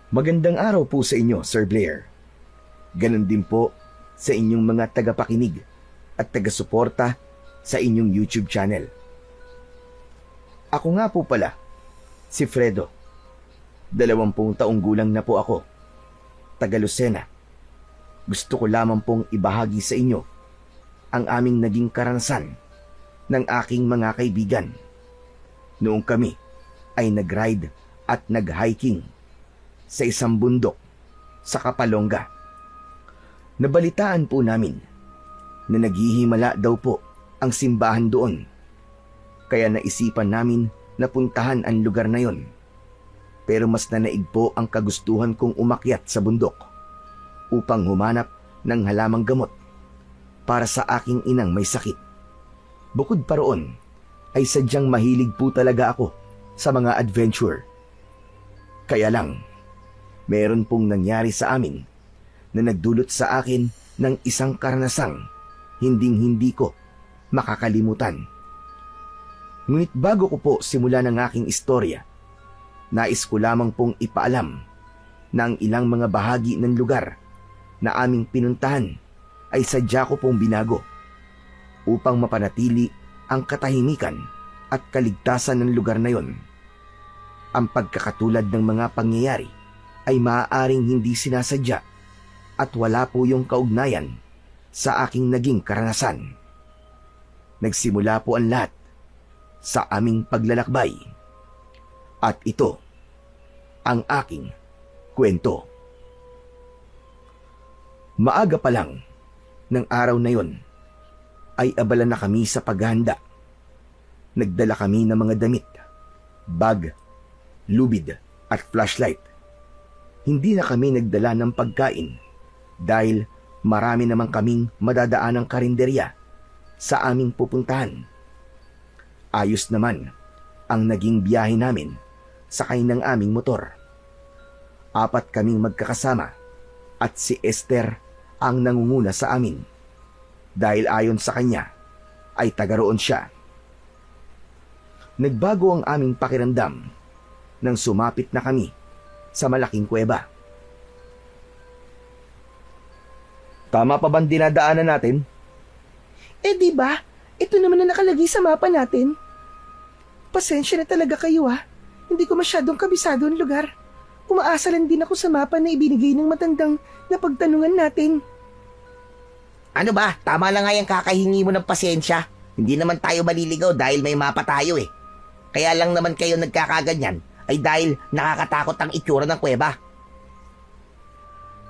Magandang araw po sa inyo, Sir Blair. Ganon din po sa inyong mga tagapakinig at taga-suporta sa inyong YouTube channel. Ako nga po pala, si Fredo. 20 taong gulang na po ako, taga Lucena. Gusto ko lamang pong ibahagi sa inyo ang aming naging karanasan ng aking mga kaibigan. Noong kami ay nag-ride at nag-hiking sa isang bundok sa Kapalonga. Nabalitaan po namin na naghihimala daw po ang simbahan doon. Kaya naisipan namin na puntahan ang lugar na yon. Pero mas nanaig po ang kagustuhan kong umakyat sa bundok upang humanap ng halamang gamot para sa aking inang may sakit. Bukod pa roon, ay sadyang mahilig po talaga ako sa mga adventure. Kaya lang, meron pong nangyari sa amin na nagdulot sa akin ng isang karanasang hinding-hindi ko makakalimutan. Ngunit bago ko po simulan ang aking istorya, nais ko lamang pong ipaalam na ang ilang mga bahagi ng lugar na aming pinuntahan ay sadya ko pong binago upang mapanatili ang katahimikan at kaligtasan ng lugar na yon. Ang pagkakatulad ng mga pangyayari ay maaaring hindi sinasadya at wala po yung kaugnayan sa aking naging karanasan. Nagsimula po ang lahat sa aming paglalakbay. At ito ang aking kwento. Maaga pa lang ng araw na yon ay abala na kami sa paghahanda. Nagdala kami ng mga damit, bag, lubid at flashlight. Hindi na kami nagdala ng pagkain dahil marami naman kaming madadaan ng karinderya sa aming pupuntahan. Ayos naman ang naging biyahe namin sakay ng aming motor. 4 kaming magkakasama at si Esther ang nangunguna sa amin dahil ayon sa kanya ay taga roon siya. Nagbago ang aming pakiramdam nang sumapit na kami sa malaking kuweba. Tama pa bang dinadaanan natin? Di ba? Ito naman na nakalagay sa mapa natin. Pasensya na talaga kayo Hindi ko masyadong kabisado ang lugar. Umaasa lang din ako sa mapa na ibinigay ng matandang na pagtanungan natin. Ano ba? Tama lang nga yung kakahingi mo ng pasensya. Hindi naman tayo maliligaw dahil may mapa tayo eh. Kaya lang naman kayo nagkakaganyan ay dahil nakakatakot ang itsura ng kuweba.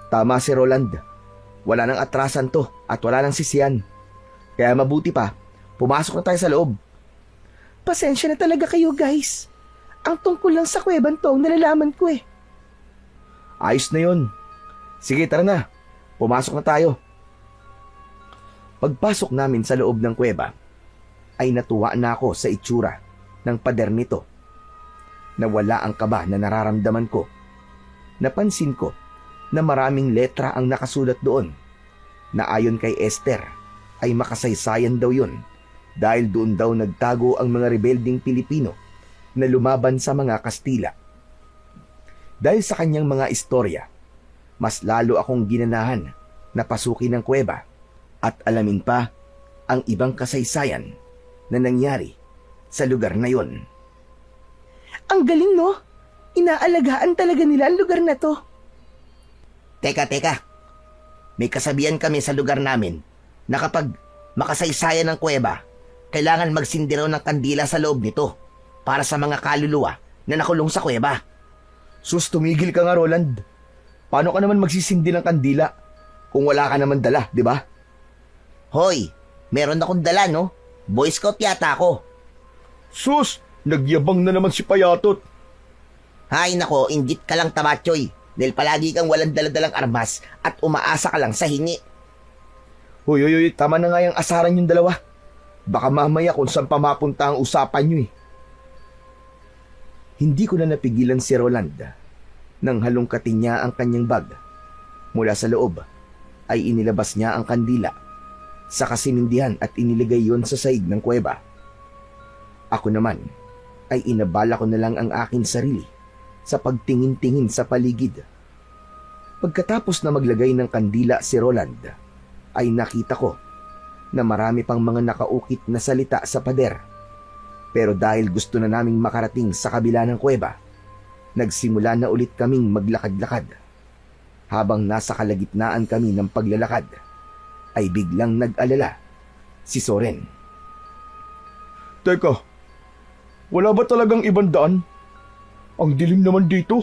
Tama si Roland. Wala nang atrasan to at wala nang sisiyan. Kaya mabuti pa, pumasok na tayo sa loob. Pasensya na talaga kayo guys. Ang tungkol lang sa kuweban to ang nalalaman ko eh. Ayos na yun. Sige, tara na. Pumasok na tayo. Pagpasok namin sa loob ng kuweba, ay natuwa na ako sa itsura ng pader nito. Nawala ang kaba na nararamdaman ko. Napansin ko na maraming letra ang nakasulat doon na ayon kay Esther ay makasaysayan daw yun dahil doon daw nagtago ang mga rebelding Pilipino na lumaban sa mga Kastila. Dahil sa kanyang mga istorya, mas lalo akong ginanahan na pasukin ng kuweba at alamin pa ang ibang kasaysayan na nangyari sa lugar na yon. Ang galing no? Inaalagaan talaga nila ang lugar na to. Teka. May kasabihan kami sa lugar namin na kapag makasaysayan ng kuweba, kailangan magsindi raw ng kandila sa loob nito para sa mga kaluluwa na nakulong sa kuweba. Sus, tumigil ka nga, Roland. Paano ka naman magsisindi ng kandila kung wala ka naman dala, di ba? Hoy, meron akong dala no? Boy Scout yata ako. Sus, nagyabang na naman si Payatot. Hay nako, inggit ka lang tamatyoy. Dahil palagi kang walang daladalang armas at umaasa ka lang sa hingi. Hoy, tama na nga yung asaran yung dalawa. Baka mamaya kung saan pa mapunta ang usapan nyo eh. Hindi ko na napigilan si Roland nang halongkatin niya ang kanyang bag. Mula sa loob ay inilabas niya ang kandila sa kasinindihan at iniligay yon sa saig ng kuweba. Ako naman ay inabala ko na lang ang aking sarili sa pagtingin-tingin sa paligid. Pagkatapos na maglagay ng kandila si Roland, ay nakita ko na marami pang mga nakaukit na salita sa pader. Pero dahil gusto na naming makarating sa kabila ng kuweba, nagsimula na ulit kaming maglakad-lakad. Habang nasa kalagitnaan kami ng paglalakad, ay biglang nag-alala si Soren. Teka, wala ba talagang ibang daan? Ang dilim naman dito.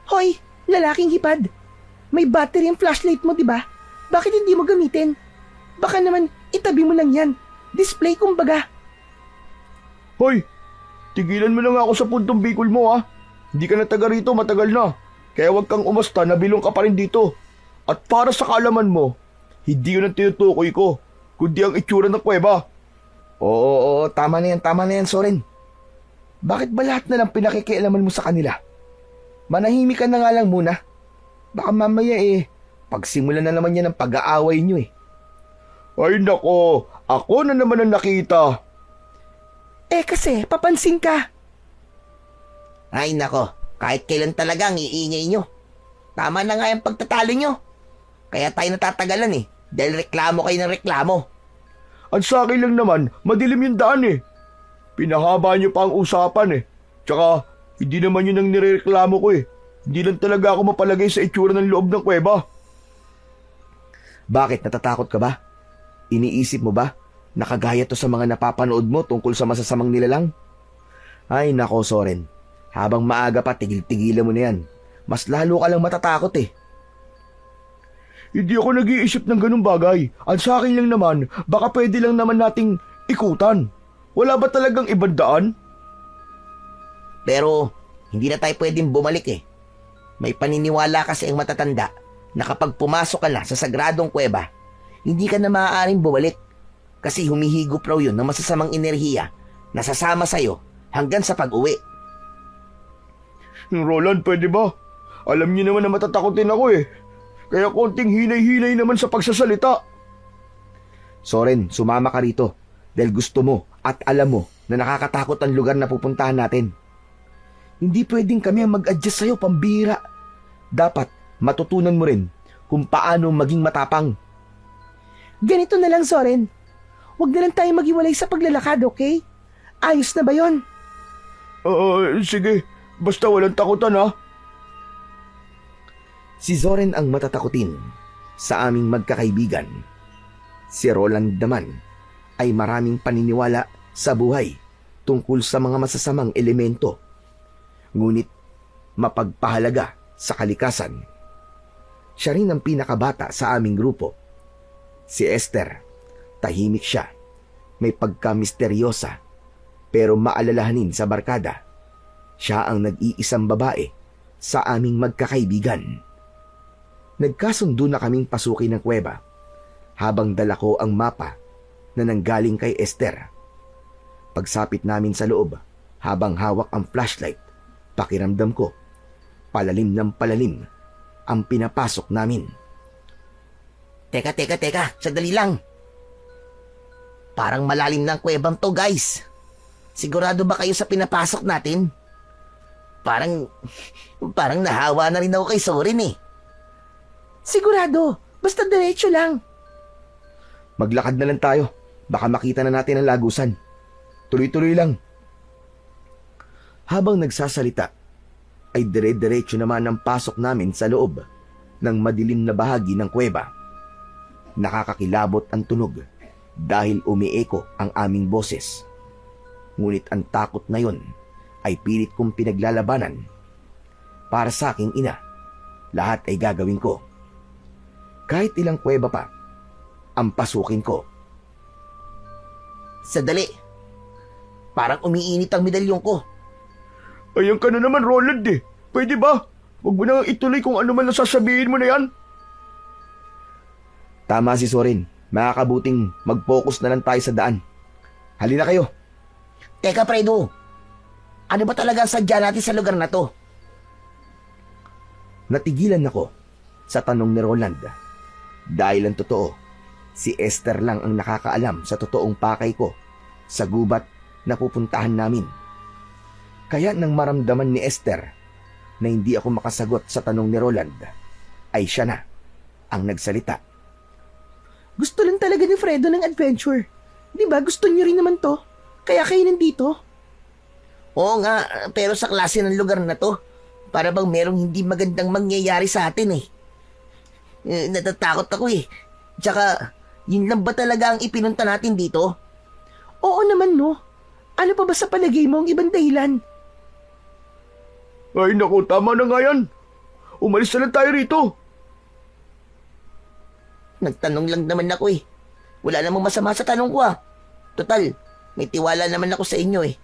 Hoy, lalaking hipad. May battery ang flashlight mo, di ba? Bakit hindi mo gamitin? Baka naman itabi mo lang yan. Display kumbaga. Hoy, tigilan mo na nga ako sa puntong bikol mo ha. Hindi ka na taga rito matagal na. Kaya huwag kang umasta na bilong ka pa rin dito. At para sa kaalaman mo, hindi yun ang tinutukoy ko, kundi ang itsura ng kuweba. Oo, tama na yan, Soren. Bakit ba lahat na lang pinakikialaman mo sa kanila? Manahimik ka na nga lang muna. Baka mamaya pagsimulan na naman yan ang pag-aaway nyo eh. Ay nako, ako na naman ang nakita. Kasi, papansin ka. Ay nako, kahit kailan talaga ang iingay nyo. Tama na nga yung pagtatalo nyo. Kaya tayo natatagalan dahil reklamo kayo ng reklamo. Ang sa akin lang naman, madilim yung daan Pinahaba niyo pa ang usapan Tsaka, hindi naman yun ang nirereklamo ko Hindi lang talaga ako mapalagay sa itsura ng loob ng kuweba. Bakit, natatakot ka ba? Iniisip mo ba na kagaya to sa mga napapanood mo tungkol sa masasamang nilalang? Ay nako, Soren. Habang maaga pa, tigil-tigilan mo na yan. Mas lalo ka lang matatakot Hindi ako nag-iisip ng ganung bagay. Ang sa akin lang naman, baka pwede lang naman nating ikutan. Wala ba talagang ibang daan? Pero, hindi na tayo pwedeng bumalik May paniniwala kasi ang matatanda na kapag pumasok ka na sa sagradong kuweba, hindi ka na maaaring bumalik. Kasi humihigop raw yun ng masasamang enerhiya na sasama sa'yo hanggang sa pag-uwi. Roland, pwede ba? Alam niyo naman na matatakotin ako Kaya konting hinay-hinay naman sa pagsasalita. Soren, sumama ka rito dahil gusto mo at alam mo na nakakatakot ang lugar na pupuntahan natin. Hindi pwedeng kami ang mag-adjust sa'yo, pambihira. Dapat matutunan mo rin kung paano maging matapang. Ganito na lang, Soren. Huwag na lang tayo maghiwalay sa paglalakad, okay? Ayos na ba yon? Sige. Basta walang takutan ha. Si Soren ang matatakutin sa aming magkakaibigan. Si Roland naman ay maraming paniniwala sa buhay tungkol sa mga masasamang elemento. Ngunit mapagpahalaga sa kalikasan. Siya rin ang pinakabata sa aming grupo. Si Esther, tahimik siya. May pagka-misteryosa pero maalalahanin sa barkada. Siya ang nag-iisang babae sa aming magkakaibigan. Nagkasundo na kaming pasukin ng kuweba habang dala ko ang mapa na nanggaling kay Esther. Pagsapit namin sa loob habang hawak ang flashlight, pakiramdam ko, palalim ng palalim ang pinapasok namin. Teka, sandali lang. Parang malalim ng kuwebang to, guys. Sigurado ba kayo sa pinapasok natin? Parang nahawa na rin ako kay Soren Sigurado. Basta diretso lang. Maglakad na lang tayo. Baka makita na natin ang lagusan. Tuloy-tuloy lang. Habang nagsasalita, ay dire-diretso naman ang pasok namin sa loob ng madilim na bahagi ng kuweba. Nakakakilabot ang tunog dahil umieko ang aming boses. Ngunit ang takot na yon ay pilit kong pinaglalabanan. Para sa aking ina, lahat ay gagawin ko. Kahit ilang kuweba pa, ang pasukin ko. Sandali. Parang umiinit ang medalyon ko. Ayan ka na naman, Roland Pwede ba? Huwag mo na ituloy kung ano man nasasabihin mo na yan. Tama si Soren. Makakabuting mag-focus na lang tayo sa daan. Halina kayo. Teka, Fredo. Ano ba talaga ang sadya natin sa lugar na to? Natigilan ako sa tanong ni Roland. Dahil ang totoo, si Esther lang ang nakakaalam sa totoong pakay ko sa gubat na pupuntahan namin. Kaya nang maramdaman ni Esther na hindi ako makasagot sa tanong ni Roland, ay siya na ang nagsalita. Gusto lang talaga ni Fredo ng adventure. Di ba gusto niyo rin naman to? Kaya kayo nandito? Oo nga, pero sa klase ng lugar na to, para bang merong hindi magandang mangyayari sa atin eh. Natatakot ako eh. Tsaka, yun lang ba talaga ang ipinunta natin dito? Oo naman no. Ano pa ba sa palagay mo ang ibang dahilan? Ay naku, tama na nga yan. Umalis na lang tayo rito. Nagtanong lang naman ako eh. Wala namang masama sa tanong ko ah. Total, may tiwala naman ako sa inyo eh.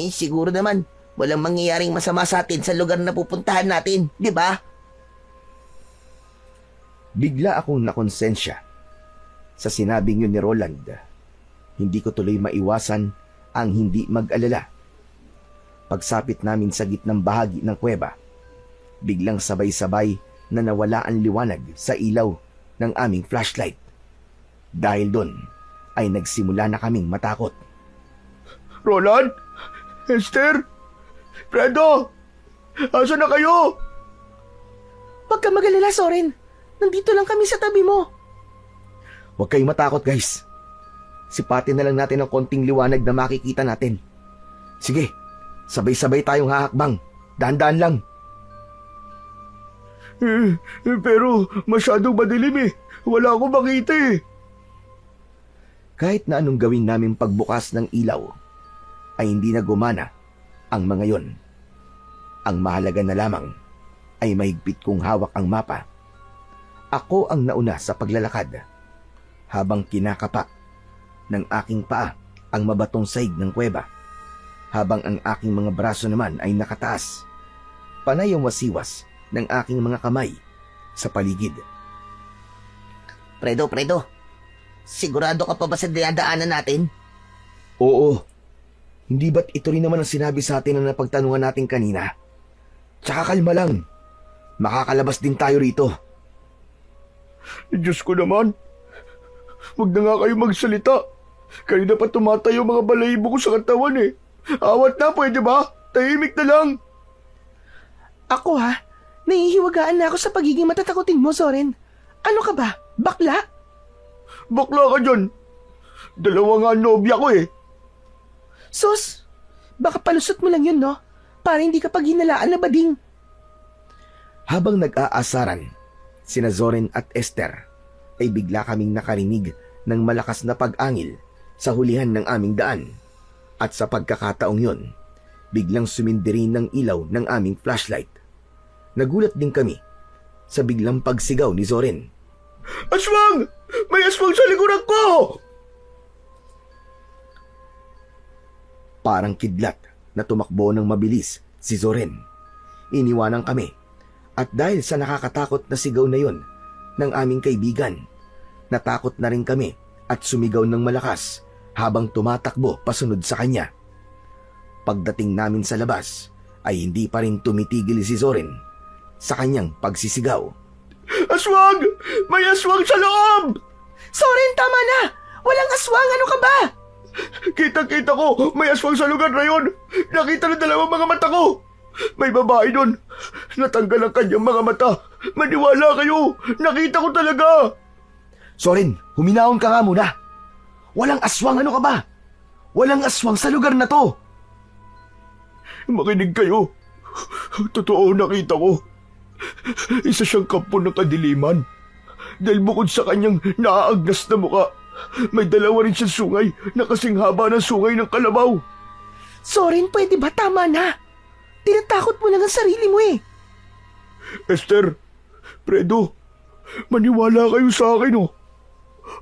Siguro naman, walang mangyayaring masama sa atin sa lugar na pupuntahan natin, di ba? Bigla akong nakonsensya sa sinabing yun ni Roland. Hindi ko tuloy maiwasan ang hindi mag-alala. Pagsapit namin sa gitnang bahagi ng kuweba, biglang sabay-sabay na nawala ang liwanag sa ilaw ng aming flashlight. Dahil doon ay nagsimula na kaming matakot. Roland? Esther? Fredo? Asa na kayo? Huwag ka mag-alala, Soren. Nandito lang kami sa tabi mo. Huwag kayong matakot, guys. Sipatin na lang natin ang konting liwanag na makikita natin. Sige, sabay-sabay tayong hahakbang. Dahan-dahan lang. Pero masyadong madilim eh. Wala akong makita eh. Kahit na anong gawin namin pagbukas ng ilaw, ay hindi na gumana ang mga yon. Ang mahalaga na lamang ay mahigpit kong hawak ang mapa. Ako ang nauna sa paglalakad, habang kinakapa ng aking paa ang mabatong saig ng kuweba, habang ang aking mga braso naman ay nakataas. Panay ang wasiwas ng aking mga kamay sa paligid. Fredo, sigurado ka pa ba sa dinadaanan natin? Oo. Hindi ba't ito rin naman ang sinabi sa atin na napagtanungan natin kanina? Tsaka kalma lang. Makakalabas din tayo rito. Diyos ko naman. Huwag na nga kayo magsalita. Kanina pa tumatayo mga balahibo ko sa katawan eh. Awat na, pwede ba? Tahimik na lang. Ako ha? Nahihiwagaan na ako sa pagiging matatakotin mo, Soren. Ano ka ba? Bakla? Bakla ka dyan. Dalawa nga nobya ko eh. Sus! Baka palusot mo lang yun, no? Para hindi ka paghinalaan na bading. Habang nag-aasaran, sina Zoren at Esther, ay bigla kaming nakarinig ng malakas na pag-angil sa hulihan ng aming daan. At sa pagkakataong yun, biglang sumindirin ng ilaw ng aming flashlight. Nagulat din kami sa biglang pagsigaw ni Zoren. Aswang! May aswang sa likuran ko! Parang kidlat na tumakbo ng mabilis si Zoren. Iniwanan kami at dahil sa nakakatakot na sigaw na yon ng aming kaibigan, natakot na rin kami at sumigaw ng malakas habang tumatakbo pasunod sa kanya. Pagdating namin sa labas ay hindi pa rin tumitigil si Zoren sa kanyang pagsisigaw. Aswang! May aswang sa loob! Soren, tama na! Walang aswang! Ano ka ba? Kita-kita ko, may aswang sa lugar na yon. Nakita ng dalawang mga mata ko. May babae doon. Natanggal ang kanyang mga mata. Maniwala kayo, nakita ko talaga. Zoren, huminahon ka nga muna. Walang aswang, ano ka ba? Walang aswang sa lugar na to. Makinig kayo. Totoo nakita ko. Isa siyang kampo ng kadiliman. Dahil bukod sa kanyang naaagnas na muka, may dalawa rin siyang sungay na kasing haba ng sungay ng kalabaw. Soren, pwede ba? Tama na. Tinatakot mo lang ang sarili mo eh. Esther, Fredo, maniwala kayo sa akin oh.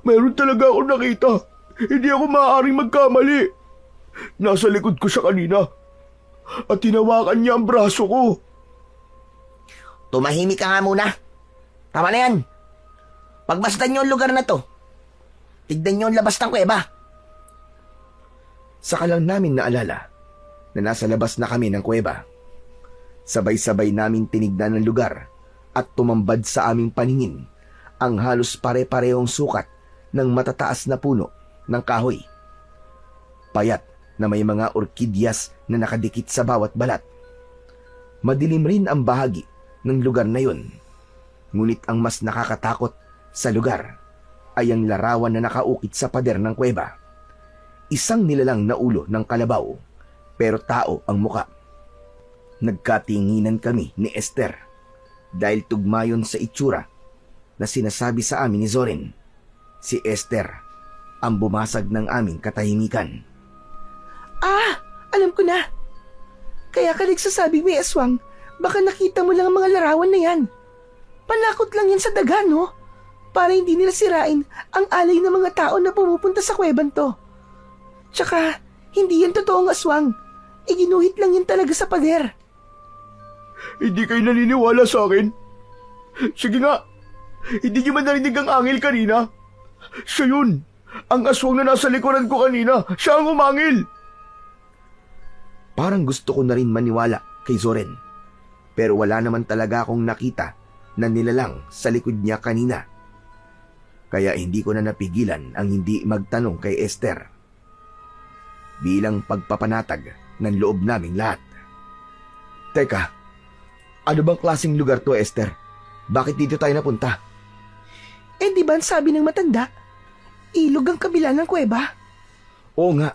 Mayroon talaga akong nakita. Hindi ako maaaring magkamali. Nasa likod ko siya kanina. At tinawakan niya ang braso ko. Tumahimik ka nga muna. Tama na yan. Pagmasdan niyo ang lugar na to. Tignan niyo ang labas ng kuweba. Saka lang namin naalala na nasa labas na kami ng kuweba. Sabay-sabay namin tinignan ang lugar at tumambad sa aming paningin ang halos pare-parehong sukat ng matataas na puno ng kahoy. Payat na may mga orkidyas na nakadikit sa bawat balat. Madilim rin ang bahagi ng lugar na yun. Ngunit ang mas nakakatakot sa lugar ay ang larawan na nakaukit sa pader ng kuweba. Isang nilalang na ulo ng kalabaw, pero tao ang muka. Nagkatinginan kami ni Esther dahil tugmayon sa itsura na sinasabi sa amin ni Zorin. Si Esther ang bumasag ng aming katahimikan. Ah, alam ko na. Kaya ka nagsasabing may aswang, baka nakita mo lang ang mga larawan na yan. Panakot lang yan sa daga, no? Para hindi nila sirain ang alay ng mga tao na pumupunta sa kweban to. Tsaka, hindi yan totoong aswang. Iginuhit lang yan talaga sa pader. Hindi kayo naniniwala sa akin? Sige nga, hindi niyo man narinig ang angel kanina? Siya yun. Ang aswang na nasa likuran ko kanina, siya ang umangil. Parang gusto ko na rin maniwala kay Zoren. Pero wala naman talaga akong nakita na nilalang sa likod niya kanina. Kaya hindi ko na napigilan ang hindi magtanong kay Esther. Bilang pagpapanatag ng loob naming lahat. Teka, ano bang klaseng lugar to, Esther? Bakit dito tayo napunta? Eh di ba ang sabi ng matanda, ilog ang kabila ng kuweba? Oo nga,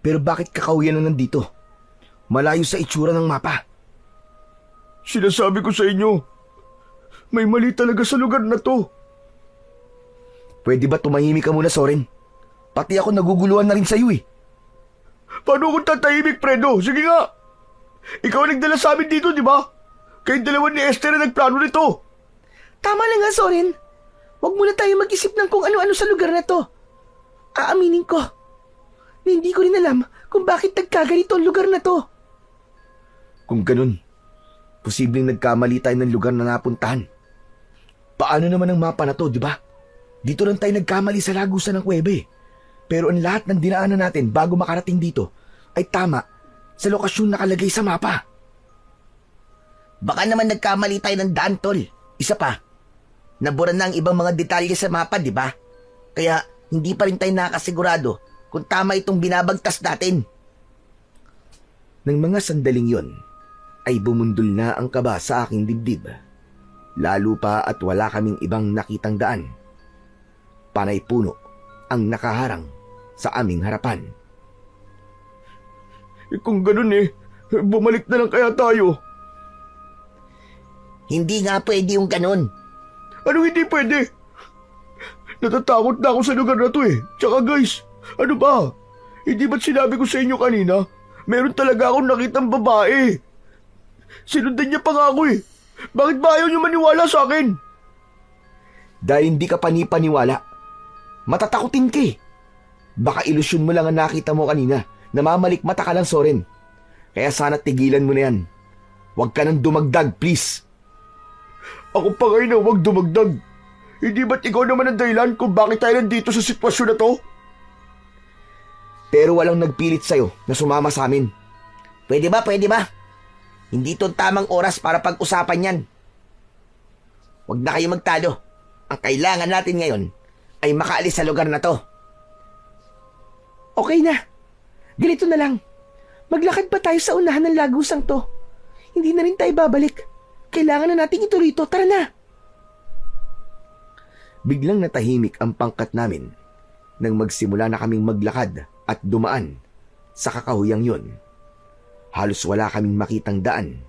pero bakit kakahuyan na nandito? Malayo sa itsura ng mapa. Sinasabi ko sa inyo, may mali talaga sa lugar na to. Pwede ba tumahimik ka muna, Soren? Pati ako naguguluhan na rin sa'yo eh. Paano kung tatahimik, Fredo? Sige nga. Ikaw ang nagdala sa amin dito, di ba? Kayong dalawa ni Esther na nagplano nito. Tama na nga, Soren. Huwag muna tayo mag-isip ng kung ano-ano sa lugar na to. Aaminin ko na hindi ko rin alam kung bakit nagkaganito ang lugar na to. Kung ganun, posibleng nagkamali tayo ng lugar na napuntahan. Paano naman ang mapa na to, di ba? Dito lang tayo nagkamali sa lagusan ng kuwebe. Pero ang lahat ng dinaanan natin bago makarating dito ay tama sa lokasyon nakalagay sa mapa. Baka naman nagkamali tayo ng daan, tol. Isa pa, nabura na ang ibang mga detalye sa mapa, di ba? Kaya hindi pa rin tayo nakasigurado kung tama itong binabagtas natin. Nang mga sandaling yon, ay bumundol na ang kaba sa aking dibdib. Lalo pa at wala kaming ibang nakitang daan. Panay puno ang nakaharang sa aming harapan. Kung ganun bumalik na lang kaya tayo. Hindi nga pwede yung ganun. Anong hindi pwede? Natatakot na ako sa lugar na to Tsaka guys, ano ba? Hindi ba't sinabi ko sa inyo kanina? Meron talaga akong nakitang babae. Sinundan niya pa nga ako Bakit ba ayaw niyo maniwala sa akin? Dahil hindi ka panipaniwala. Matatakutin ka Baka ilusyon mo lang ang nakita mo kanina. Namamalikmata ka lang, Soren. Kaya sana tigilan mo na yan. Huwag ka nang dumagdag, please. Ako pa ngayon na huwag dumagdag. Hindi ba't ikaw naman ang dahilan kung bakit tayo nandito sa sitwasyon na to? Pero walang nagpilit sa'yo na sumama sa amin. Pwede ba? Hindi ito tamang oras para pag-usapan yan. Huwag na kayo magtalo. Ang kailangan natin ngayon ay makaalis sa lugar na to. Okay na. Ganito na lang. Maglakad pa tayo sa unahan ng lagusang to. Hindi na rin tayo babalik. Kailangan na nating ituloy ito. Tara na. Biglang natahimik ang pangkat namin nang magsimula na kaming maglakad at dumaan sa kakahuyang yun. Halos wala kaming makitang daan,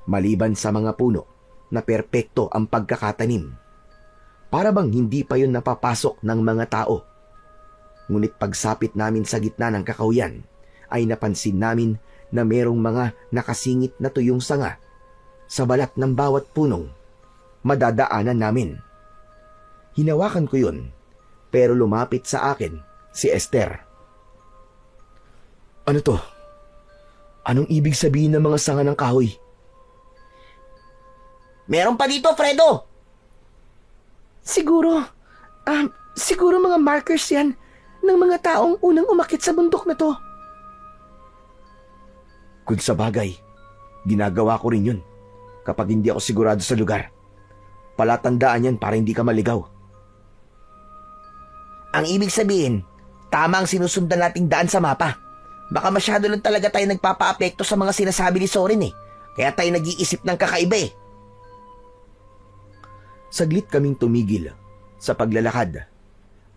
maliban sa mga puno na perpekto ang pagkakatanim. Para bang hindi pa yun napapasok ng mga tao. Ngunit pagsapit namin sa gitna ng kakahuyan, ay napansin namin na merong mga nakasingit na tuyong sanga sa balat ng bawat punong madadaanan namin. Hinawakan ko yun, pero lumapit sa akin si Esther. Ano to? Anong ibig sabihin ng mga sanga ng kahoy? Meron pa dito, Fredo! Siguro mga markers yan ng mga taong unang umakyat sa bundok na to. Kung sa bagay, ginagawa ko rin yun kapag hindi ako sigurado sa lugar. Palatandaan yan para hindi ka maligaw. Ang ibig sabihin, tama ang sinusundan nating daan sa mapa. Baka masyado lang talaga tayo nagpapa-apekto sa mga sinasabi ni Soren eh. Kaya tayo nag-iisip ng kakaiba eh. Saglit kaming tumigil sa paglalakad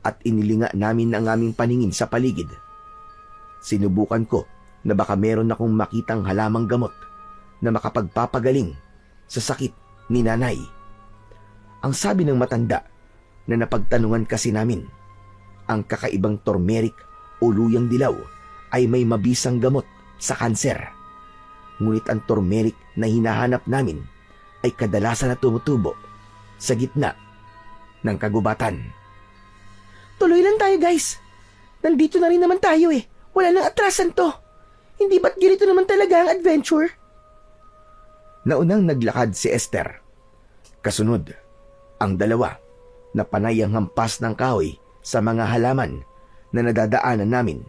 at inilinga namin ang aming paningin sa paligid. Sinubukan ko na baka meron akong makitang halamang gamot na makapagpapagaling sa sakit ni nanay. Ang sabi ng matanda na napagtanungan kasi namin, ang kakaibang turmeric o luyang dilaw ay may mabisang gamot sa kanser. Ngunit ang turmeric na hinahanap namin ay kadalasan na tumutubo sa gitna ng kagubatan. Tuloy lang tayo, guys. Nandito na rin naman tayo eh. Wala nang atrasan to. Hindi ba't ganito naman talaga ang adventure? Naunang naglakad si Esther. Kasunod, ang dalawa na panay ang hampas ng kahoy sa mga halaman na nadadaanan namin.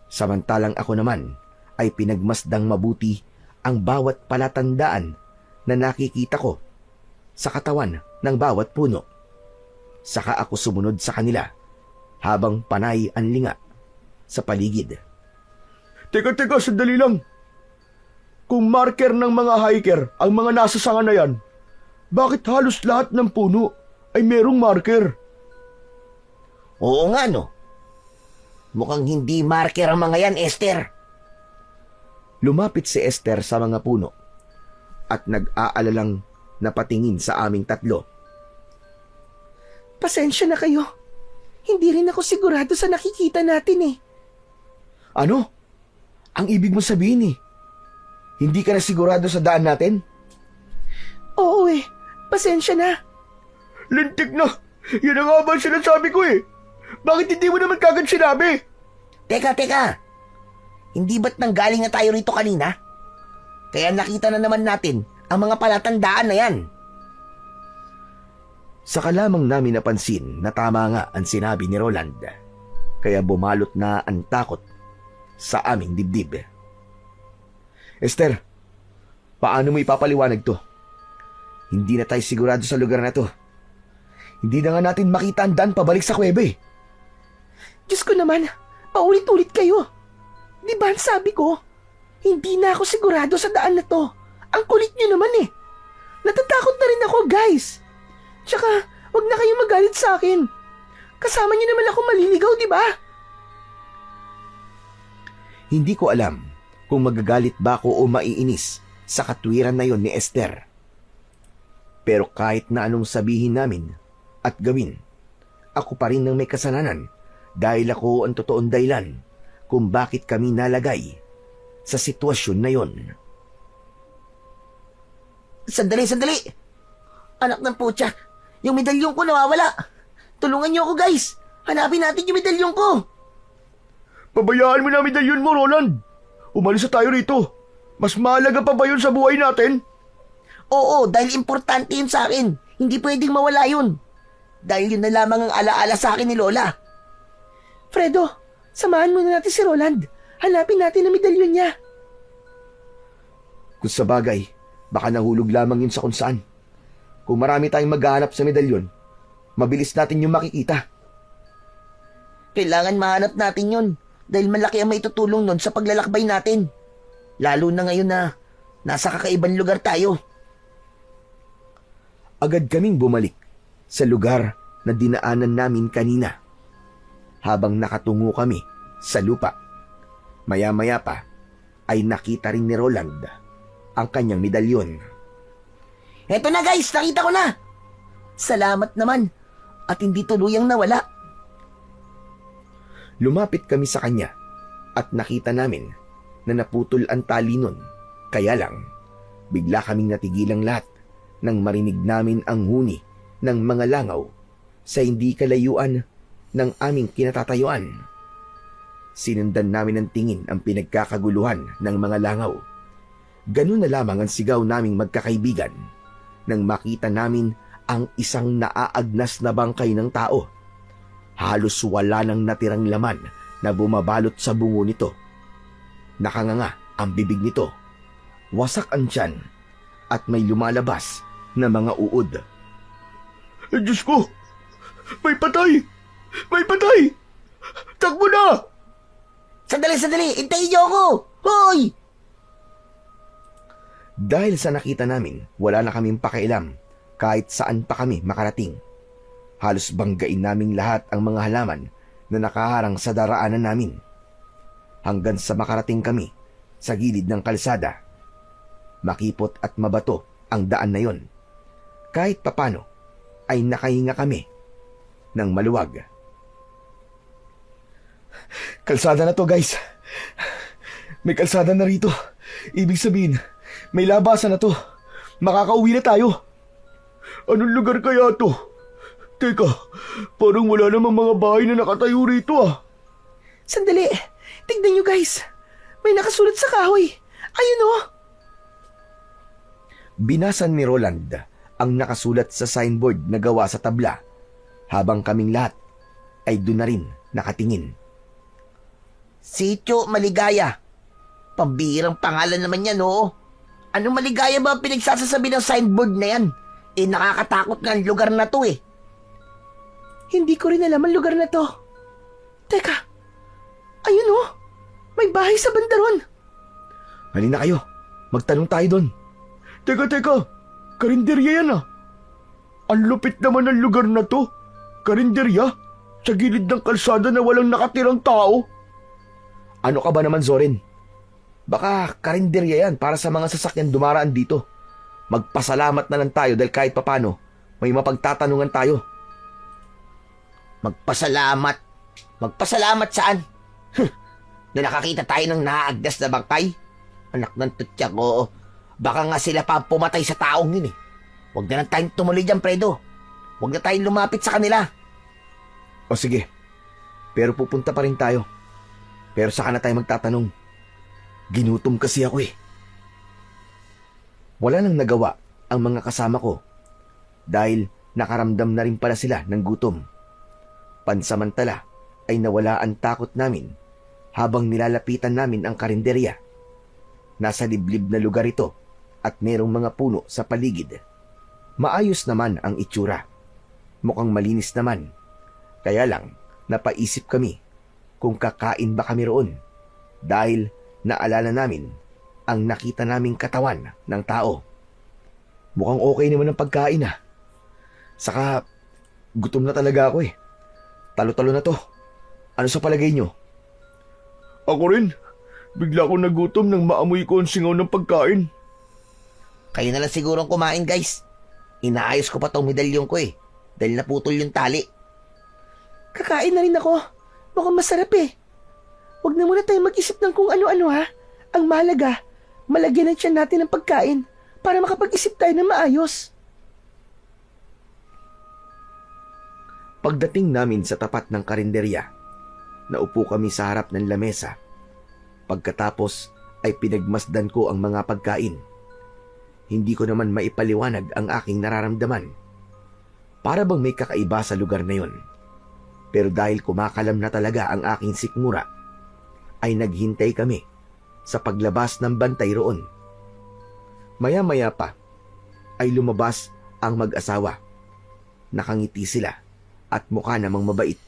Samantalang ako naman ay pinagmasdang mabuti ang bawat palatandaan na nakikita ko sa katawan ng bawat puno. Saka ako sumunod sa kanila habang panay ang linga sa paligid. Teka, sandali lang. Kung marker ng mga hiker ang mga nasa sanga na yan, bakit halos lahat ng puno ay merong marker? Oo nga no. Mukhang hindi marker ang mga yan, Esther. Lumapit si Esther sa mga puno at nag-aalalang napatingin sa aming tatlo. Pasensya na kayo. Hindi rin ako sigurado sa nakikita natin eh. Ano? Ang ibig mo sabihin hindi ka na sigurado sa daan natin? Oo eh. Pasensya na. Lintik na! Yan ang nga ba ang sinasabi ko eh! Bakit hindi mo naman kagad sinabi? Teka. Hindi ba't nanggaling na tayo rito kanina? Kaya nakita na naman natin ang mga palatandaan na yan. Saka lamang namin napansin na tama nga ang sinabi ni Roland. Kaya bumalot na ang takot sa aming dibdib. Esther, paano mo ipapaliwanag to? Hindi na tayo sigurado sa lugar na to. Hindi na nga natin makita ang daan pabalik sa kuweba eh. Diyos ko naman, paulit-ulit kayo. Di ba ang sabi ko? Hindi na ako sigurado sa daan na to. Ang kulit niyo naman eh. Natatakot na rin ako, guys. Tsaka, wag na kayong magalit sa akin. Kasama niyo naman ako maliligaw, di ba? Hindi ko alam kung magagalit ba ako o maiinis sa katwiran na yon ni Esther. Pero kahit na anong sabihin namin at gawin, ako pa rin ang may kasalanan dahil ako ang totoong dahilan kung bakit kami nalagay sa sitwasyon na yon. Sandali. Anak ng putya, yung medalyon ko nawawala. Tulungan niyo ako, guys. Hanapin natin yung medalyon ko. Pabayaan mo na medalyon mo, Roland. Umalis na tayo rito. Mas mahalaga pa ba yun sa buhay natin? Oo, dahil importante yun sa akin. Hindi pwedeng mawala yun. Dahil yun na lamang ang alaala sa akin ni Lola. Fredo, samahan muna natin si Roland. Hanapin natin ang medalyon niya. Kung sa bagay, baka nahulog lamang yun sa kung saan. Kung marami tayong maghahanap sa medalyon, mabilis natin yung makikita. Kailangan mahanap natin yun dahil malaki ang maitutulong nun sa paglalakbay natin. Lalo na ngayon na nasa kakaibang lugar tayo. Agad kaming bumalik sa lugar na dinaanan namin kanina. Habang nakatungo kami sa lupa, maya-maya pa ay nakita rin ni Roland ang kanyang medalyon. Eto na, guys, nakita ko na. Salamat naman at hindi tuluyang nawala. Lumapit kami sa kanya at nakita namin na naputol ang tali nun. Kaya lang, bigla kaming natigilang lahat nang marinig namin ang huni ng mga langaw sa hindi kalayuan ng aming kinatatayuan. Sinundan namin ng tingin ang pinagkakaguluhan ng mga langaw. Ganun na lamang ang sigaw naming magkakaibigan nang makita namin ang isang naaagnas na bangkay ng tao. Halos wala nang natirang laman na bumabalot sa bungo nito. Nakanganga ang bibig nito. Wasak ang tiyan at may lumalabas na mga uod. Diyos ko! May patay! May patay! Takbo na! Sandali! Hintayin niyo ako! Hoy! Dahil sa nakita namin, wala na kaming pakialam kahit saan pa kami makarating. Halos banggain naming lahat ang mga halaman na nakaharang sa daraanan namin. Hanggang sa makarating kami sa gilid ng kalsada. Makipot at mabato ang daan na yon. Kahit papano ay nakahinga kami ng maluwag. Kalsada na to, guys. May kalsada na rito. Ibig sabihin, may labasan na to. Makakauwi na tayo. Anong lugar kaya to? Teka, parang wala namang mga bahay na nakatayo rito ah. Sandali, tignan nyo guys. May nakasulat sa kahoy. Ayun oh. Binasan ni Roland ang nakasulat sa signboard na gawa sa tabla, habang kaming lahat ay doon na rin nakatingin. Sitio Maligaya. Pambihirang pangalan naman yan, oo. Anong maligaya ba ang pinagsasasabi ng signboard na yan? Nakakatakot nga ang lugar na to eh. Hindi ko rin alam ang lugar na to. Teka, ayun oh. May bahay sa banda ron. Halina kayo, magtanong tayo doon. Teka, karinderya yan ah. Ang lupit naman ng lugar na to. Karinderya? Sa gilid ng kalsada na walang nakatirang tao. Ano ka ba naman, Zorin? Baka karinderya yan para sa mga sasakyan dumaraan dito. Magpasalamat na lang tayo dahil kahit papano may mapagtatanungan tayo. Magpasalamat. Magpasalamat saan? Na nakakita tayo ng naagdas na bangkay? Anak ng tutya ko. Baka nga sila pa pumatay sa taong yun eh. Huwag na lang tayong tumuloy dyan, Fredo. Huwag na tayong lumapit sa kanila. O sige, pero pupunta pa rin tayo. Pero saka na tayo magtatanong. Ginutom kasi ako eh. Wala nang nagawa ang mga kasama ko dahil nakaramdam na rin pala sila ng gutom. Pansamantala ay nawala ang takot namin habang nilalapitan namin ang karinderya. Nasa liblib na lugar ito at merong mga puno sa paligid. Maayos naman ang itsura. Mukhang malinis naman. Kaya lang, napaisip kami kung kakain ba kami roon dahil naalala namin ang nakita naming katawan ng tao. Mukhang okay naman ang pagkain ah. Saka, gutom na talaga ako eh. Talo-talo na to. Ano sa palagay nyo? Ako rin. Bigla akong nagutom nang maamoy ko ang singaw ng pagkain. Kayo na lang siguro ang kumain, guys. Inaayos ko pa tong medalyon ko eh. Dahil naputol yung tali. Kakain na rin ako. Mukhang masarap eh. Huwag na muna tayo mag-isip ng kung ano-ano ha. Ang mahalaga, malagyan ng tiyan natin ng pagkain para makapag-isip tayo na maayos. Pagdating namin sa tapat ng karinderya, naupo kami sa harap ng lamesa. Pagkatapos ay pinagmasdan ko ang mga pagkain. Hindi ko naman maipaliwanag ang aking nararamdaman. Para bang may kakaiba sa lugar na yon. Pero dahil kumakalam na talaga ang aking sikmura, ay naghintay kami sa paglabas ng bantay roon. Maya-maya pa ay lumabas ang mag-asawa. Nakangiti sila at mukha namang mabait.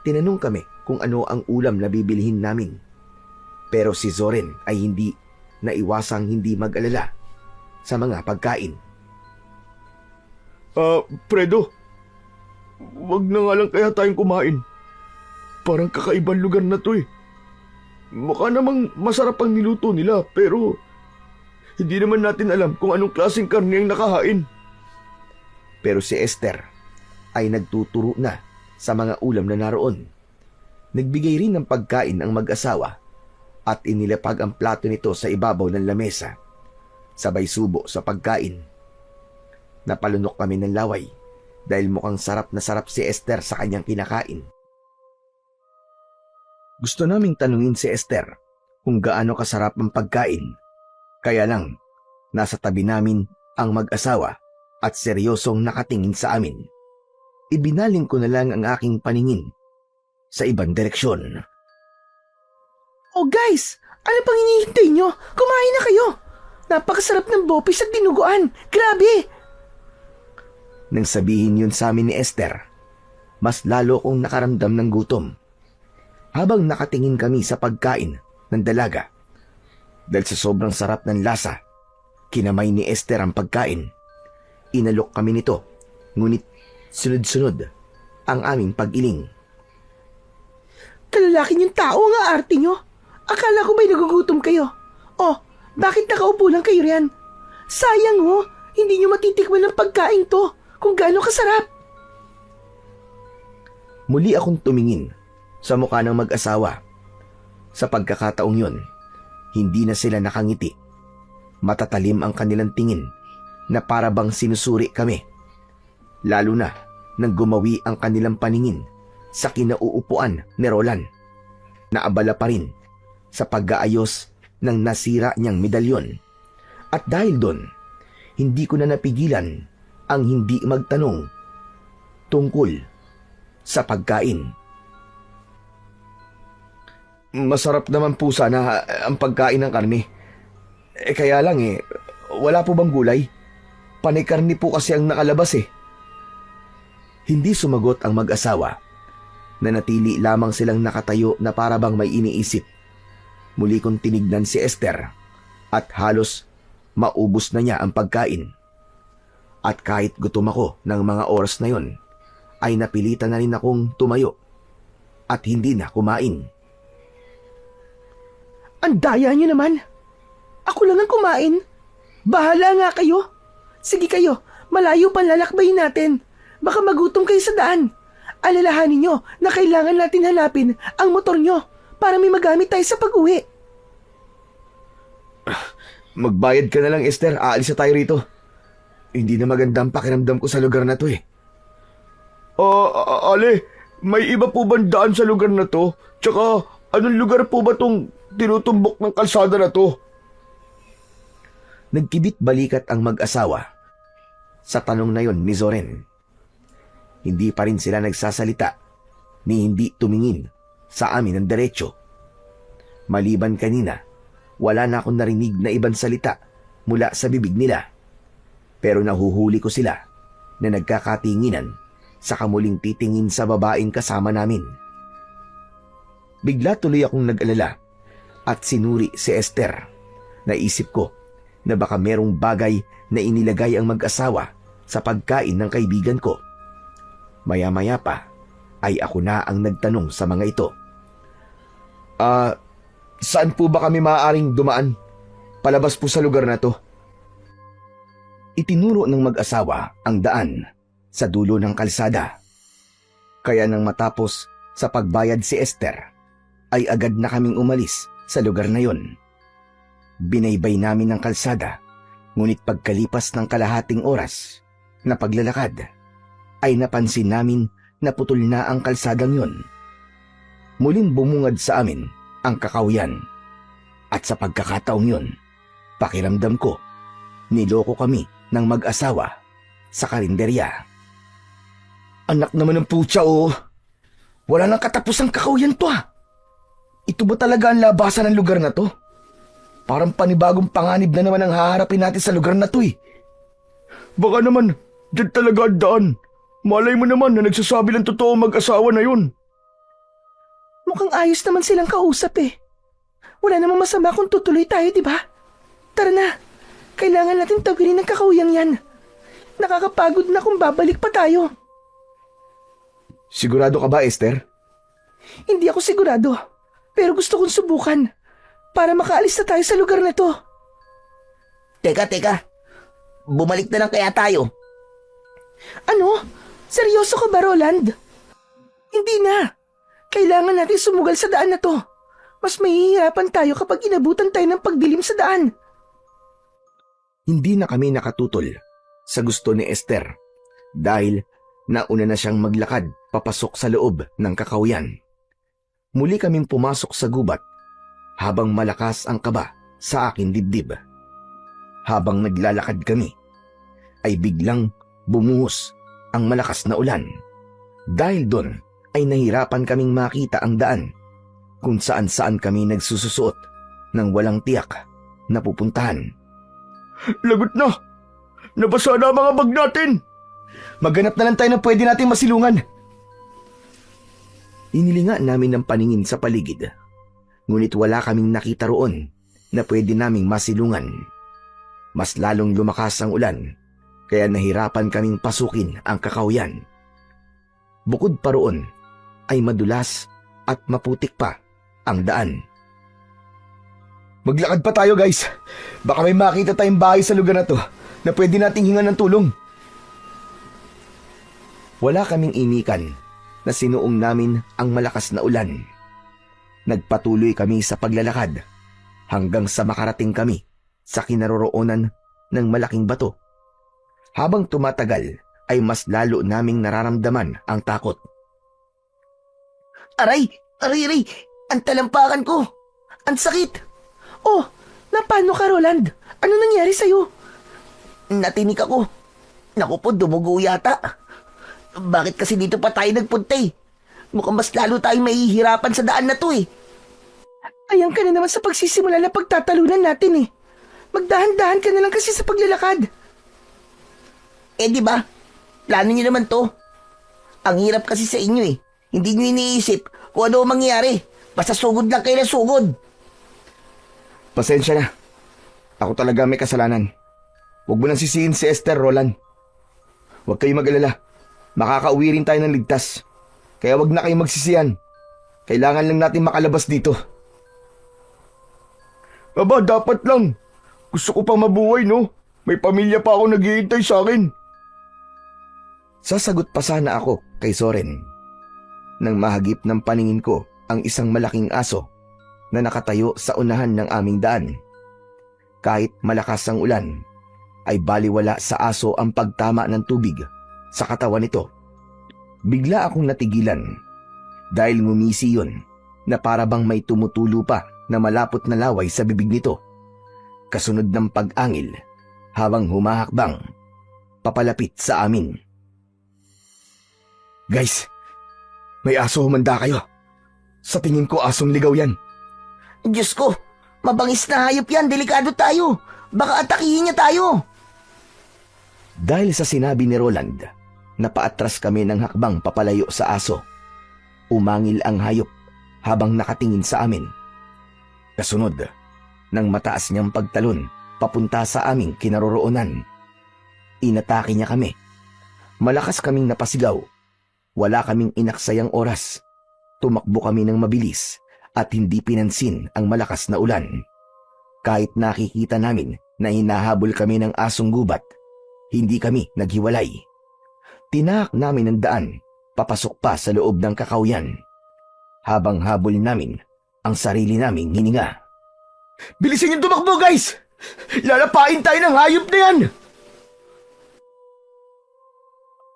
Tinanong kami kung ano ang ulam na bibilhin namin. Pero si Zoren ay hindi naiwasang hindi mag-alala sa mga pagkain. Fredo, wag na nga lang kaya tayong kumain. Parang kakaibang lugar na to eh. Mukha namang masarap ang niluto nila pero hindi naman natin alam kung anong klaseng karne ang nakahain. Pero si Esther ay nagtuturo na sa mga ulam na naroon. Nagbigay rin ng pagkain ang mag-asawa at inilapag ang plato nito sa ibabaw ng lamesa. Sabay subo sa pagkain. Napalunok kami ng laway dahil mukhang sarap na sarap si Esther sa kanyang kinakain. Gusto naming tanungin si Esther kung gaano kasarap ang pagkain. Kaya lang, nasa tabi namin ang mag-asawa at seryosong nakatingin sa amin. Ibinaling ko na lang ang aking paningin sa ibang direksyon. Oh guys, ano pang hinihintay nyo? Kumain na kayo. Napakasarap ng bopis at dinuguan. Grabe! Nang sabihin yun sa amin ni Esther, mas lalo kong nakaramdam ng gutom. Habang nakatingin kami sa pagkain ng dalaga, dahil sa sobrang sarap ng lasa, kinamay ni Esther ang pagkain. Inalok kami nito, ngunit sunod-sunod ang aming pag-iling. Kalalaki niyong tao ang aarte niyo. Akala ko ba'y nagugutom kayo? Oh, bakit nakaupo lang kayo riyan? Sayang ho, hindi niyo matitikman ng pagkain to kung gaano kasarap. Muli akong tumingin sa mukha ng mag-asawa. Sa pagkakataong yon, hindi na sila nakangiti. Matatalim ang kanilang tingin na para bang sinusuri kami. Lalo na nang gumawi ang kanilang paningin sa kinauupuan ni Roland. Naabala pa rin sa pag-aayos ng nasira niyang medalyon. At dahil doon, hindi ko na napigilan ang hindi magtanong tungkol sa pagkain. Masarap naman po sana ang pagkain ng karne. Kaya lang wala po bang gulay? Panay karne po kasi ang nakalabas eh. Hindi sumagot ang mag-asawa. Nanatili lamang silang nakatayo na para bang may iniisip. Muli kong tinignan si Esther at halos maubos na niya ang pagkain. At kahit gutom ako ng mga oras na yon, ay napilitan na rin akong tumayo at hindi na kumain. Ang daya niyo naman. Ako lang ang kumain. Bahala nga kayo. Sige kayo, malayo pang lalakbayin natin. Baka magutom kayo sa daan. Alalahanin nyo na kailangan natin hanapin ang motor nyo para may magamit tayo sa pag-uwi. Magbayad ka na lang, Esther. Aalis na tayo rito. Hindi na maganda ang pakiramdam ko sa lugar na to eh. Ale, may iba po bang daan sa lugar na to? Tsaka, anong lugar po ba tong tinutumbok ng kalsada na to? Nagkibit balikat ang mag-asawa sa tanong na yon ni Zoren. Hindi pa rin sila nagsasalita ni hindi tumingin sa amin ng diretsyo. Maliban kanina, wala na akong narinig na ibang salita mula sa bibig nila. Pero nahuhuli ko sila na nagkakatinginan sa kamuling titingin sa babaeng kasama namin. Bigla tuloy akong nag-alala at sinuri si Esther. Naisip ko na baka merong bagay na inilagay ang mag-asawa sa pagkain ng kaibigan ko. Maya-maya pa ay ako na ang nagtanong sa mga ito. Saan po ba kami maaaring dumaan? Palabas po sa lugar na to. Itinuro ng mag-asawa ang daan sa dulo ng kalsada. Kaya nang matapos sa pagbayad si Esther, ay agad na kaming umalis sa lugar na yon. Binaybay namin ang kalsada, ngunit pagkalipas ng kalahating oras na paglalakad, ay napansin namin na putol na ang kalsadang yon. Muling bumungad sa amin ang kakawyan. At sa pagkakataong yon, pakiramdam ko, niloko kami ng mag-asawa sa karinderya. Anak naman ng putya Wala nang katapusang kakawyan to Ito ba talaga ang labasan ng lugar na to? Parang panibagong panganib na naman ang haharapin natin sa lugar na to Baka naman, dyan talaga ang daan. Malay mo naman na nagsasabi ng totoo mag-asawa na yun. Mukhang ayos naman silang kausap eh. Wala namang masama kung tutuloy tayo, di ba? Tara na. Kailangan natin tawirin ang kakawiyang yan. Nakakapagod na kung babalik pa tayo. Sigurado ka ba, Esther? Hindi ako sigurado. Pero gusto kong subukan. Para makaalis na tayo sa lugar na to. Teka. Bumalik na lang kaya tayo. Ano? Seryoso ka ba, Roland? Hindi na. Kailangan natin sumugal sa daan na to. Mas mahihirapan tayo kapag inabutan tayo ng pagdilim sa daan. Hindi na kami nakatutol sa gusto ni Esther dahil nauna na siyang maglakad papasok sa loob ng kakawyan. Muli kaming pumasok sa gubat habang malakas ang kaba sa aking dibdib. Habang naglalakad kami, ay biglang bumuhos ang malakas na ulan. Dahil doon ay nahirapan kaming makita ang daan kung saan-saan kami nagsususuot ng walang tiyak na pupuntahan. Lagot na! Nabasa na ang mga bag natin! Maghanap na lang tayo ng pwede nating masilungan. Inilinga namin ng paningin sa paligid. Ngunit wala kaming nakita roon na pwede naming masilungan. Mas lalong lumakas ang ulan, kaya nahirapan kaming pasukin ang kakawyan. Bukod pa roon, ay madulas at maputik pa ang daan. Maglakad pa tayo guys. Baka may makita tayong bahay sa lugar na to na pwede nating hingan ng tulong. Wala kaming inikan na sinuong namin ang malakas na ulan. Nagpatuloy kami sa paglalakad hanggang sa makarating kami sa kinaroroonan ng malaking bato. Habang tumatagal ay mas lalo naming nararamdaman ang takot. Aray! Aray! Ang talampakan ko! Ang sakit! Oh, napano ka, Roland? Ano nangyari sa'yo? Natinik ako. Naku po, dumugo yata. Bakit kasi dito pa tayo nagpunta eh? Mukhang mas lalo tayong mahihirapan sa daan na to eh. Ayan ka na naman sa pagsisimula na pagtatalunan natin eh. Magdahan-dahan ka na lang kasi sa paglalakad. Eh di ba? Plano niyo naman to. Ang hirap kasi sa inyo eh. Hindi niyo iniisip kung ano ang mangyayari. Basta sugod lang kayo na sugod. Pasensya na. Ako talaga may kasalanan. Huwag mo nang sisihin si Esther, Roland. Huwag kayong mag-alala. Makakauwi rin tayo ng ligtas. Kaya huwag na kayong magsisihan. Kailangan lang natin makalabas dito. Aba, dapat lang. Gusto ko pang mabuhay, no? May pamilya pa ako naghihintay sa akin. Sasagot pa sana ako kay Soren nang mahagip ng paningin ko ang isang malaking aso na nakatayo sa unahan ng aming daan. Kahit malakas ang ulan, ay baliwala sa aso ang pagtama ng tubig sa katawan nito. Bigla akong natigilan dahil ngumisi yun na para bang may tumutulo pa na malapot na laway sa bibig nito. Kasunod ng pag-angil habang humahakbang papalapit sa amin. Guys, may aso, humanda kayo. Sa tingin ko asong ligaw yan. Diyos ko, mabangis na hayop yan. Delikado tayo. Baka atakihin niya tayo. Dahil sa sinabi ni Roland, napaatras kami ng hakbang papalayo sa aso. Umangil ang hayop habang nakatingin sa amin. Kasunod, nang mataas niyang pagtalon papunta sa aming kinaroroonan. Inatake niya kami. Malakas kaming napasigaw. Wala kaming inaksayang oras. Tumakbo kami ng mabilis at hindi pinansin ang malakas na ulan. Kahit nakikita namin na hinahabol kami ng asong gubat, hindi kami naghiwalay. Tinahak namin ang daan, papasok pa sa loob ng kakawyan. Habang habol namin ang sarili naming hininga. Bilisin yung tumakbo, guys! Lalapain tayo ng hayop na yan!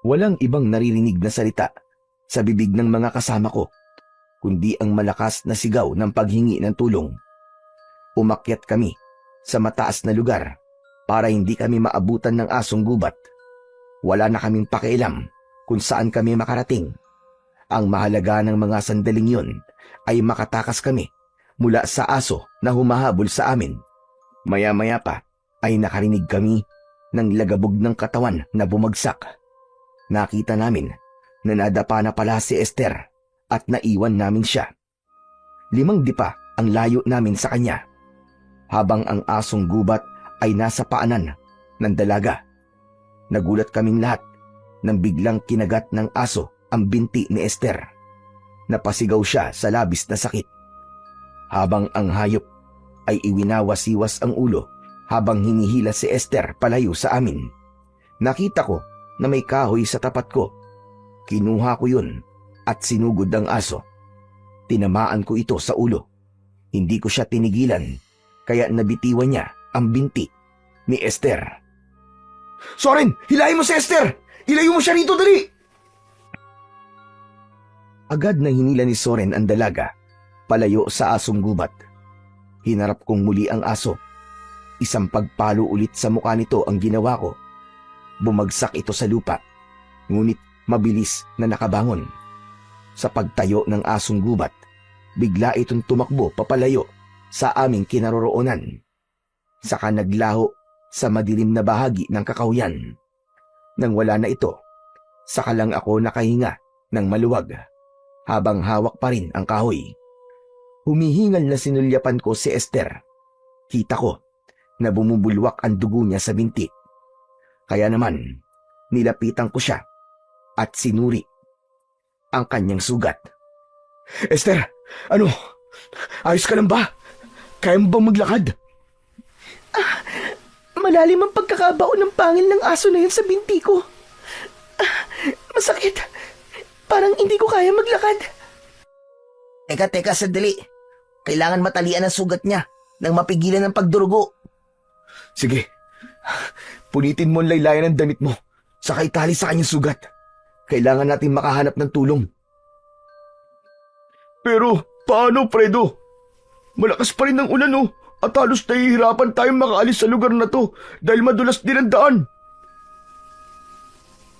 Walang ibang naririnig na salita sa bibig ng mga kasama ko, kundi ang malakas na sigaw ng paghingi ng tulong. Umakyat kami sa mataas na lugar para hindi kami maabutan ng asong gubat. Wala na kaming pakialam kung saan kami makarating. Ang mahalaga ng mga sandaling yun ay makatakas kami mula sa aso na humahabol sa amin. Maya-maya pa ay nakarinig kami ng lagabog ng katawan na bumagsak. Nakita namin na nadapa na pala si Esther at naiwan namin siya. 5 dipa ang layo namin sa kanya, habang ang asong gubat ay nasa paanan ng dalaga. Nagulat kaming lahat nang biglang kinagat ng aso ang binti ni Esther. Napasigaw siya sa labis na sakit. Habang ang hayop ay iwinawasiwas ang ulo habang hinihila si Esther palayo sa amin. Nakita ko na may kahoy sa tapat ko. Kinuha ko yun at sinugod ang aso. Tinamaan ko ito sa ulo. Hindi ko siya tinigilan, kaya nabitiwan niya ang binti ni Esther. Soren, hilahin mo si Esther! Ilayo mo siya rito, dali! Agad na hinila ni Soren ang dalaga palayo sa asong gubat. Hinarap kong muli ang aso. Isang pagpalo ulit sa mukha nito ang ginawa ko. Bumagsak ito sa lupa, ngunit mabilis na nakabangon. Sa pagtayo ng asong gubat, bigla itong tumakbo papalayo sa aming kinaroroonan. Saka naglaho sa madilim na bahagi ng kakawyan. Nang wala na ito, saka lang ako nakahinga ng maluwag. habang hawak pa rin ang kahoy. Humihingal na sinulyapan ko si Esther. Kita ko na bumubulwak ang dugo niya sa binti. Kaya naman, nilapitan ko siya at sinuri ang kanyang sugat. Esther, ano? Ayos ka lang ba? Kaya mo bang maglakad? Malalim ang pagkakabaon ng pangil ng aso na yun sa binti ko. Masakit. Parang hindi ko kaya maglakad. Teka, sandali. Kailangan matalian ang sugat niya nang mapigilan ang pagdurugo. Sige, punitin mo ang laylayan ng damit mo, saka itali sa kanyang sugat. Kailangan natin makahanap ng tulong. Pero, paano, Fredo? Malakas pa rin ang ulan, oh. At halos nahihirapan tayong makaalis sa lugar na to dahil madulas din ang daan.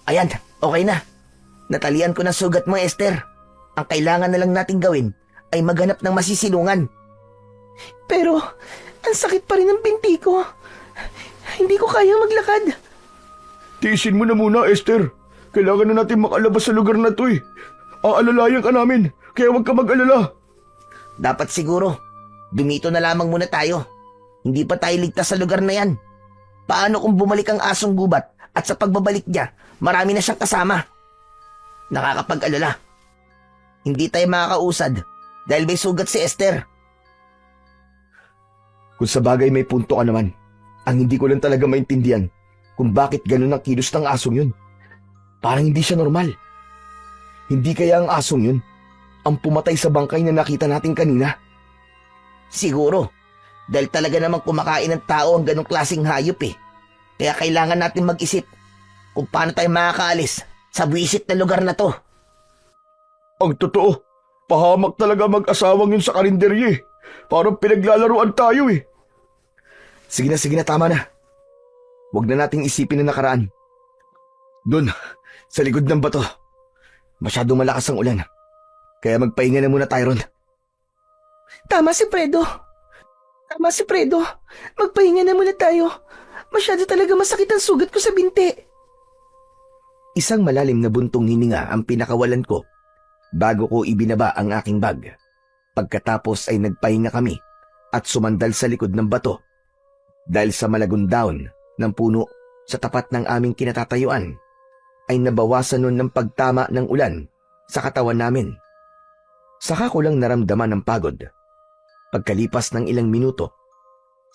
Ayan, okay na. Natalian ko na sugat mo, Esther. Ang kailangan na lang nating gawin ay maghanap ng masisilungan. Pero, ang sakit pa rin ng binti ko. Hindi ko kayang maglakad. Tiisin mo na muna, Esther. Kailangan na natin makalabas sa lugar na to eh. Aalalayan ka namin, kaya huwag ka mag-alala. Dapat siguro, dumito na lamang muna tayo. Hindi pa tayo ligtas sa lugar na yan. Paano kung bumalik ang asong gubat at sa pagbabalik niya, marami na siyang kasama? Nakakapag-alala. Hindi tayo makakausad dahil may sugat si Esther. Kung sa bagay may punto ka naman, ang hindi ko lang talaga maintindihan kung bakit ganun ang kilos ng asong yun. Parang hindi siya normal. Hindi kaya ang asong yun ang pumatay sa bangkay na nakita natin kanina? Siguro, dahil talaga namang kumakain ng tao ang ganong klaseng hayop eh. Kaya kailangan natin mag-isip kung paano tayo makakaalis sa buwisit na lugar na to. Ang totoo, pahamak talaga mag-asawang yun sa karinderye. Parang pinaglalaruan tayo eh. Sige na, tama na. Huwag na nating isipin na nakaraan. Doon, sa likod ng bato. Masyadong malakas ang ulan. Kaya magpahinga na muna tayo ron. Tama si Fredo. Magpahinga na muna tayo. Masyado talaga masakit ang sugat ko sa binti. Isang malalim na buntong hininga ang pinakawalan ko bago ko ibinaba ang aking bag. Pagkatapos ay nagpahinga kami at sumandal sa likod ng bato. Dahil sa malagong daon ng puno sa tapat ng aming kinatatayuan, ay nabawasan nun ng pagtama ng ulan sa katawan namin. Saka ko lang naramdaman ang pagod. Pagkalipas ng ilang minuto,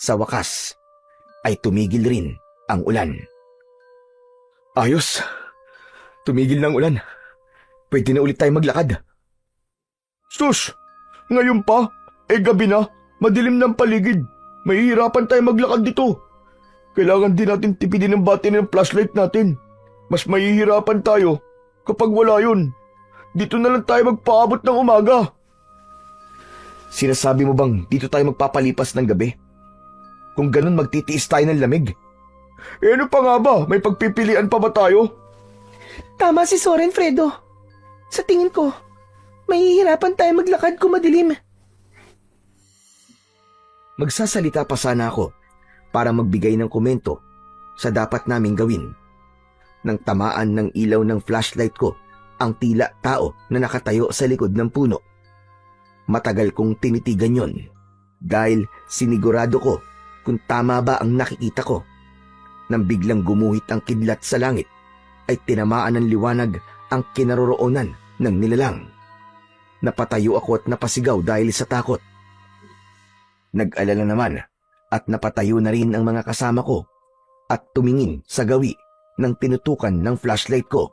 sa wakas ay tumigil rin ang ulan. Ayos. Tumigil ng ulan. Pwede na ulit tayo maglakad. Sus! Ngayon pa? Gabi na. Madilim ng paligid. Mahihirapan tayo maglakad dito. Kailangan din natin tipidin ang battery ng flashlight natin. Mas mahihirapan tayo kapag wala yun. Dito na lang tayo magpaabot ng umaga. Sinasabi mo bang dito tayo magpapalipas ng gabi? Kung ganun magtitiis tayo ng lamig. Ano pa nga ba? May pagpipilian pa ba tayo? Tama si Soren, Fredo. Sa tingin ko, mahihirapan tayo maglakad kung madilim. Magsasalita pa sana ako para magbigay ng komento sa dapat naming gawin. Nang tamaan ng ilaw ng flashlight ko ang tila tao na nakatayo sa likod ng puno. Matagal kong tinitigan yon dahil sinigurado ko kung tama ba ang nakikita ko. Nang biglang gumuhit ang kidlat sa langit, ay tinamaan ng liwanag ang kinaroroonan ng nilalang. Napatayo ako at napasigaw dahil sa takot. Nag-alala naman at napatayo na rin ang mga kasama ko at tumingin sa gawi ng tinutukan ng flashlight ko.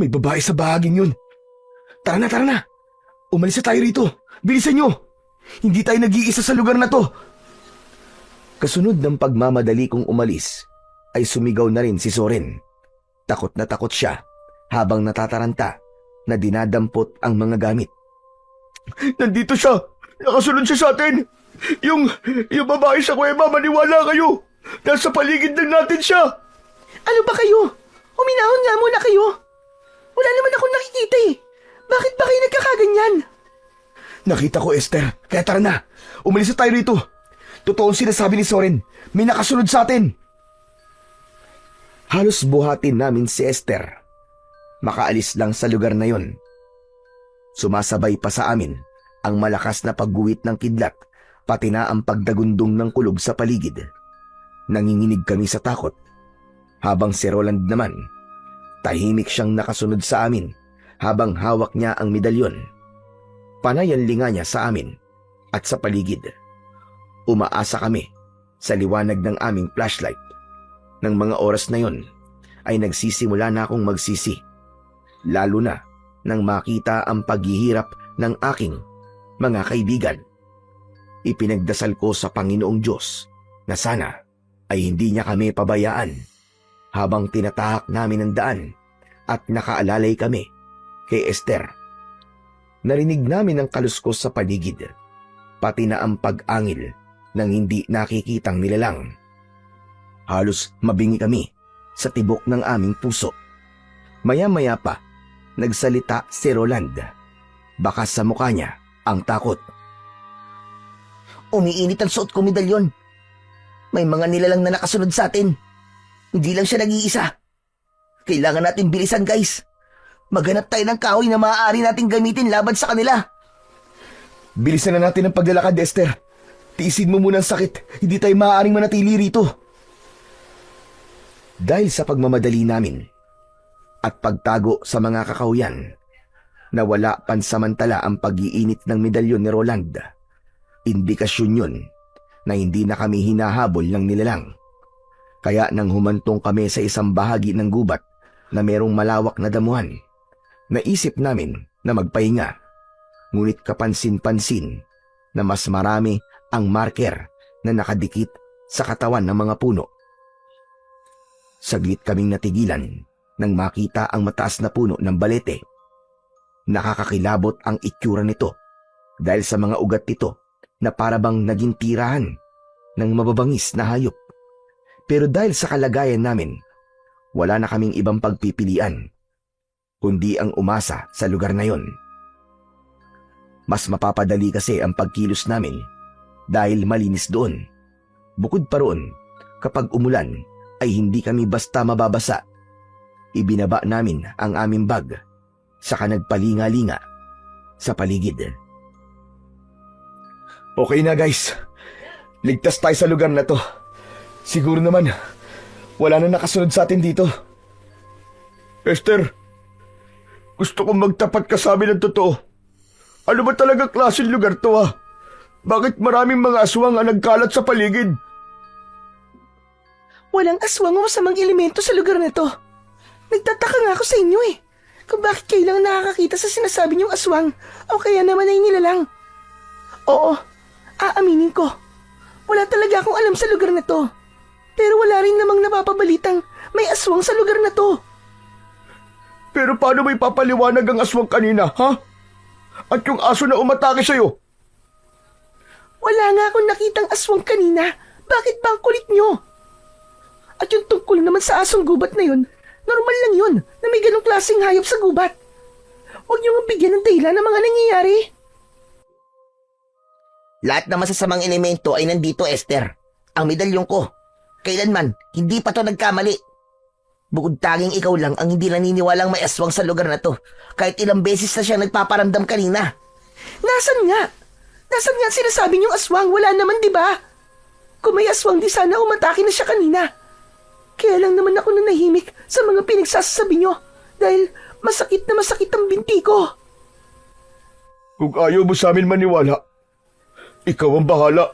May babae sa bahaging yun. Tara na. Umalis na tayo rito. Bilisan nyo. Hindi tayo nag-iisa sa lugar na to. Kasunod ng pagmamadali kong umalis, ay sumigaw na rin si Soren. Takot na takot siya habang natataranta na dinadampot ang mga gamit. Nandito siya. Nakasunod siya sa atin. Yung babae sa kuweba, maniwala kayo. Nasa paligid lang natin siya. Ano ba kayo? Huminahon nga muna kayo. Wala naman akong nakikita eh. Bakit ba kayo nagkakaganyan? Nakita ko, Esther. Kaya tara na. Umalis na tayo rito. Totoo ang sinasabi ni Soren. May nakasunod sa atin. Halos buhatin namin si Esther. makaalis lang sa lugar na yon. Sumasabay pa sa amin ang malakas na pagguwit ng kidlat, pati na ang pagdagundong ng kulog sa paligid. Nanginginig kami sa takot, habang si Roland naman, tahimik siyang nakasunod sa amin habang hawak niya ang medalyon. Panay ang linga niya sa amin at sa paligid. Umaasa kami sa liwanag ng aming flashlight. Nang mga oras na yon ay nagsisimula na akong magsisi, lalo na nang makita ang paghihirap ng aking mga kaibigan. Ipinagdasal ko sa Panginoong Diyos na sana ay hindi niya kami pabayaan habang tinatahak namin ang daan at nakaalalay kami kay Esther. Narinig namin ang kaluskos sa paligid, pati na ang pag-angil ng hindi nakikitang nilalang. Halos mabingi kami sa tibok ng aming puso. Maya-maya pa, nagsalita si Roland. Baka sa mukha niya ang takot. Umiinit ang suot ko medalyon. May mga nilalang na nakasunod sa atin. Hindi lang siya nag-iisa. Kailangan natin bilisan, guys. Maghanap tayo ng kahoy na maaari nating gamitin laban sa kanila. Bilisan na natin ang paglalakad, Esther. Tiisin mo muna ang sakit. Hindi tayo maaaring manatili rito. Dahil sa pagmamadali namin at pagtago sa mga kakahuyan, nawala pansamantala ang pag-iinit ng medalyon ni Roland. Indikasyon yun na hindi na kami hinahabol ng nilalang. Kaya nang humantong kami sa isang bahagi ng gubat na merong malawak na damuhan, naisip namin na magpahinga. Ngunit kapansin-pansin na mas marami ang marker na nakadikit sa katawan ng mga puno. Saglit kaming natigilan nang makita ang mataas na puno ng balete. Nakakakilabot ang itsura nito dahil sa mga ugat nito na parabang naging tirahan ng mababangis na hayop. Pero dahil sa kalagayan namin, wala na kaming ibang pagpipilian, kundi ang umasa sa lugar na yon. Mas mapapadali kasi ang pagkilos namin dahil malinis doon. Bukod pa roon, kapag umulan ay hindi kami basta mababasa. Ibinaba namin ang aming bag, saka nagpalinga-linga sa paligid. Okay na, guys. Ligtas tayo sa lugar na to. Siguro naman, wala na nakasunod sa atin dito. Esther, gusto kong magtapat ka sa amin ng totoo. Ano ba talaga klaseng lugar to, ha? Bakit maraming mga aswang ang nagkalat sa paligid? Walang aswang o masamang elemento sa lugar na to. Nagtataka nga ako sa inyo eh. Kung bakit kayo lang nakakakita sa sinasabi niyong aswang o kaya naman ay nilalang. Oo, aaminin ko. Wala talaga akong alam sa lugar na to. Pero wala rin namang napapabalitang may aswang sa lugar na to. Pero paano may papaliwanag ang aswang kanina, ha? At yung aso na umatake sa'yo? Wala nga akong nakitang aswang kanina. Bakit ba ang kulit niyo? At yung tungkol naman sa asong gubat na yun, normal lang yun na may ganong klaseng hayop sa gubat. Huwag niyo nga bigyan ng dahilan ng mga nangyayari. Lahat ng masasamang elemento ay nandito, Esther. Ang medalyon ko. Kailanman, hindi pa to nagkamali. Bukod tanging ikaw lang ang hindi naniniwalang may aswang sa lugar na to. Kahit ilang beses na siya nagpaparamdam kanina. Nasaan nga? Nasaan nga sinasabi niyong aswang? Wala naman, di ba? Kung may aswang, di sana umatake na siya kanina. Kaya lang naman ako nanahimik sa mga pinagsasabi niyo dahil masakit na masakit ang binti ko. Kung ayaw mo sa amin maniwala, ikaw ang bahala.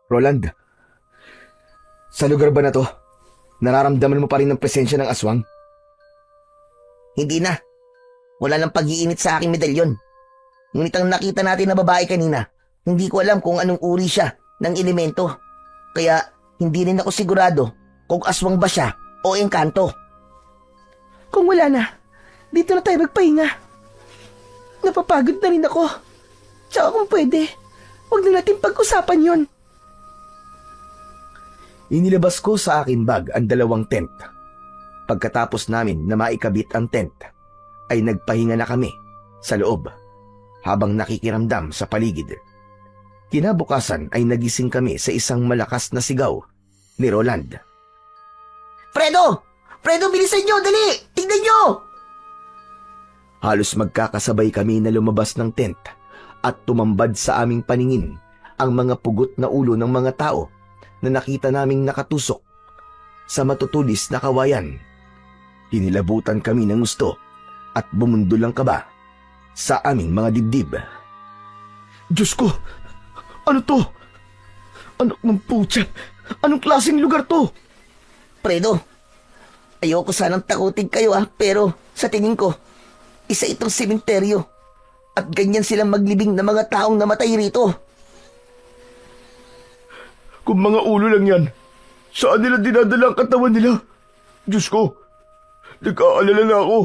Roland, sa lugar ba na to, nararamdaman mo pa rin ang presensya ng aswang? Hindi na. Wala nang pag-iinit sa aking medalyon. Ngunit ang nakita natin na babae kanina, hindi ko alam kung anong uri siya ng elemento. Kaya hindi rin ako sigurado kung aswang ba siya o engkanto. Kung wala na, dito na tayo magpahinga. Napapagod na rin ako. Tsaka kung pwede, huwag na natin pag-usapan yon. Inilabas ko sa akin bag ang 2 tent. Pagkatapos namin na maikabit ang tent, ay nagpahinga na kami sa loob habang nakikiramdam sa paligid. Kinabukasan ay nagising kami sa isang malakas na sigaw ni Roland. Fredo! Fredo, bilisan nyo! Dali! Tingnan nyo! Halos magkakasabay kami na lumabas ng tent at tumambad sa aming paningin ang mga pugot na ulo ng mga tao na nakita naming nakatusok sa matutulis na kawayan. Hinilabutan kami ng gusto at bumundol ang kaba sa aming mga dibdib. Diyos ko! Ano to? Anak ng putya! Anong klaseng lugar to? Fredo, ayoko sanang takutin kayo pero sa tingin ko, isa itong sementeryo. At ganyan silang maglibing na mga taong namatay rito. Kung mga ulo lang yan, saan nila dinadala ang katawan nila? Diyos ko, nag-aalala na ako.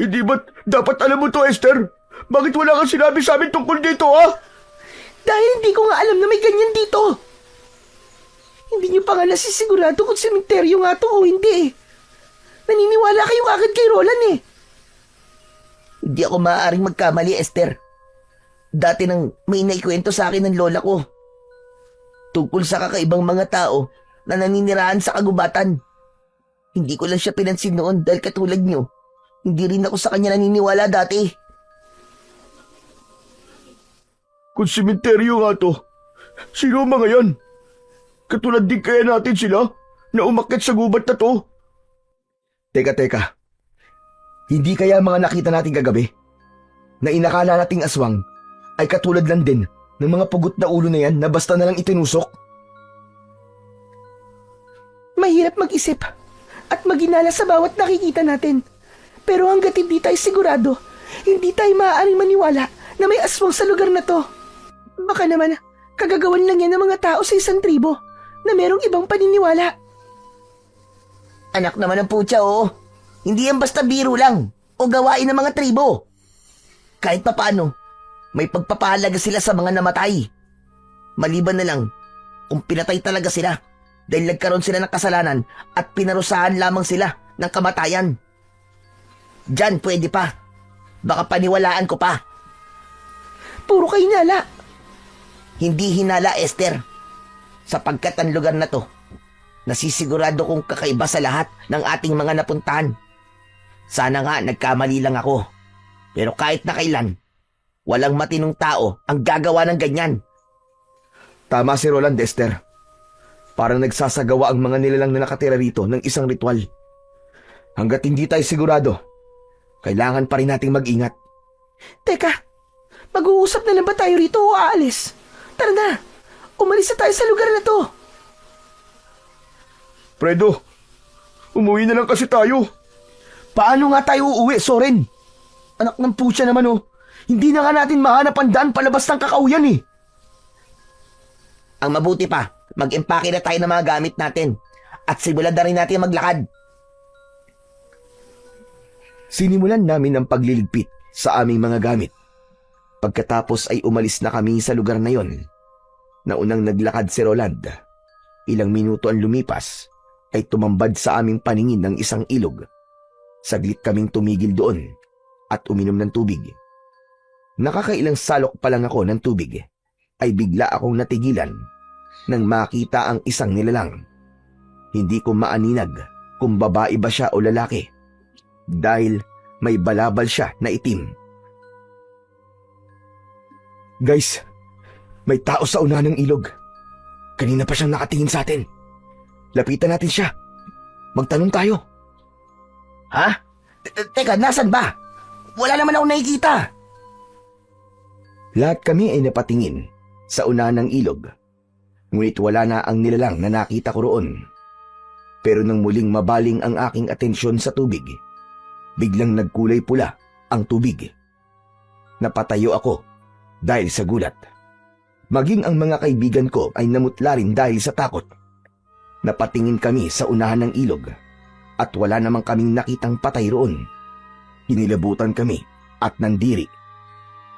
Hindi ba't dapat alam mo to, Esther? Bakit wala kang sinabi sa amin tungkol dito, Dahil hindi ko nga alam na may ganyan dito. Hindi niyo pa nga nasisigurado kung sementeryo nga to o hindi eh. Naniniwala kayo agad kay Roland eh. Hindi ako maaaring magkamali, Esther. Dati nang may naikwento sa akin ng lola ko. Tungkol sa kakaibang mga tao na naninirahan sa kagubatan. Hindi ko lang siya pinansin noon dahil katulad niyo. Hindi rin ako sa kanya naniniwala dati. Kung sementeryo nga to, sino ang mga yan? Katulad din kaya natin sila na umakyat sa gubat na to? Teka. Hindi kaya mga nakita natin kagabi na inakala nating aswang ay katulad lang din ng mga pugot na ulo na yan na basta na lang itinusok? Mahirap mag-isip at maginala sa bawat nakikita natin. Pero hanggat hindi tayo sigurado, hindi tayo maaaring maniwala na may aswang sa lugar na to. Baka naman, kagagawan lang yan ng mga tao sa isang tribo na merong ibang paniniwala. Anak naman ng putya, Hindi yan basta biro lang o gawain ng mga tribo. Kahit papaano, may pagpapahalaga sila sa mga namatay. Maliban na lang kung pinatay talaga sila dahil nagkaroon sila ng kasalanan at pinarusahan lamang sila ng kamatayan. Diyan pwede pa. Baka paniwalaan ko pa. Puro kayo hinala. Hindi hinala, Esther. Sapagkat ang lugar na to, nasisigurado kong kakaiba sa lahat ng ating mga napuntahan. Sana nga nagkamali lang ako. Pero kahit na kailan, walang matinong tao ang gagawa ng ganyan. Tama si Roland, Esther. Parang nagsasagawa ang mga nilalang na nakatira rito ng isang ritual. Hanggat hindi tayo sigurado, kailangan pa rin nating mag-ingat. Teka, mag-uusap na lang ba tayo rito o aalis? Tara na, umalis na tayo sa lugar na to. Fredo, umuwi na lang kasi tayo. Paano nga tayo uuwi, Soren? Anak ng putya naman Hindi na nga natin mahanap ang daan palabas ng kakauyan eh. Ang mabuti pa, mag-empake na tayo ng mga gamit natin at simulan na rin natin maglakad. Sinimulan namin ang pagliligpit sa aming mga gamit. Pagkatapos ay umalis na kami sa lugar na yon. Naunang naglakad si Roland. Ilang minuto ang lumipas ay tumambad sa aming paningin ng isang ilog. Saglit kaming tumigil doon at uminom ng tubig. Nakakailang salok pa lang ako ng tubig ay bigla akong natigilan nang makita ang isang nilalang. Hindi ko maaninag kung babae ba siya o lalaki dahil may balabal siya na itim. Guys, may tao sa unahan ng ilog. Kanina pa siyang nakatingin sa atin. Lapitan natin siya. Magtanong tayo. Ha? Teka, nasan ba? Wala naman ako nakikita. Lahat kami ay napatingin sa unahan ng ilog. Ngunit wala na ang nilalang na nakita ko roon. Pero nang muling mabaling ang aking atensyon sa tubig, biglang nagkulay pula ang tubig. Napatayo ako dahil sa gulat. Maging ang mga kaibigan ko ay namutla rin dahil sa takot. Napatingin kami sa unahan ng ilog at wala namang kaming nakitang patay roon. Hinilabutan kami at nandiri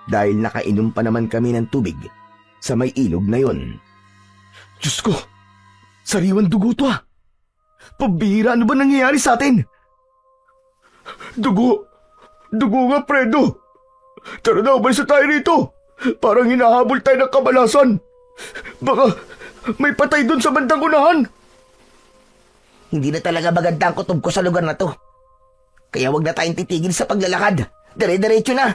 dahil nakainom pa naman kami ng tubig sa may ilog na yon. Diyos ko, sariwan dugo to Pambihira, ano ba nangyayari sa atin? Dugo nga, Fredo. Tara na, umalis na tayo rito. Parang hinahabol tayo ng kabalasan. Baka may patay doon sa bandang unahan. Hindi na talaga maganda ang kutob ko sa lugar na to. Kaya wag na tayong titigil sa paglalakad. Dire-diretso na.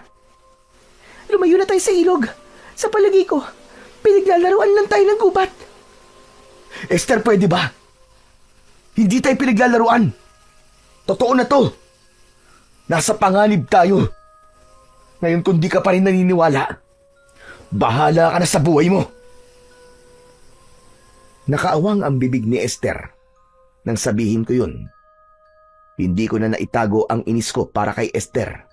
Lumayo na tayo sa ilog. Sa palagi ko, pinaglalaruan lang tayo ng gubat. Esther, pwede ba? Hindi tayo pinaglalaruan. Totoo na to. Nasa panganib tayo. Ngayon kung di ka pa rin naniniwala, bahala ka na sa buhay mo. Nakaawang ang bibig ni Esther nang sabihin ko yun. Hindi ko na naitago ang inis ko para kay Esther.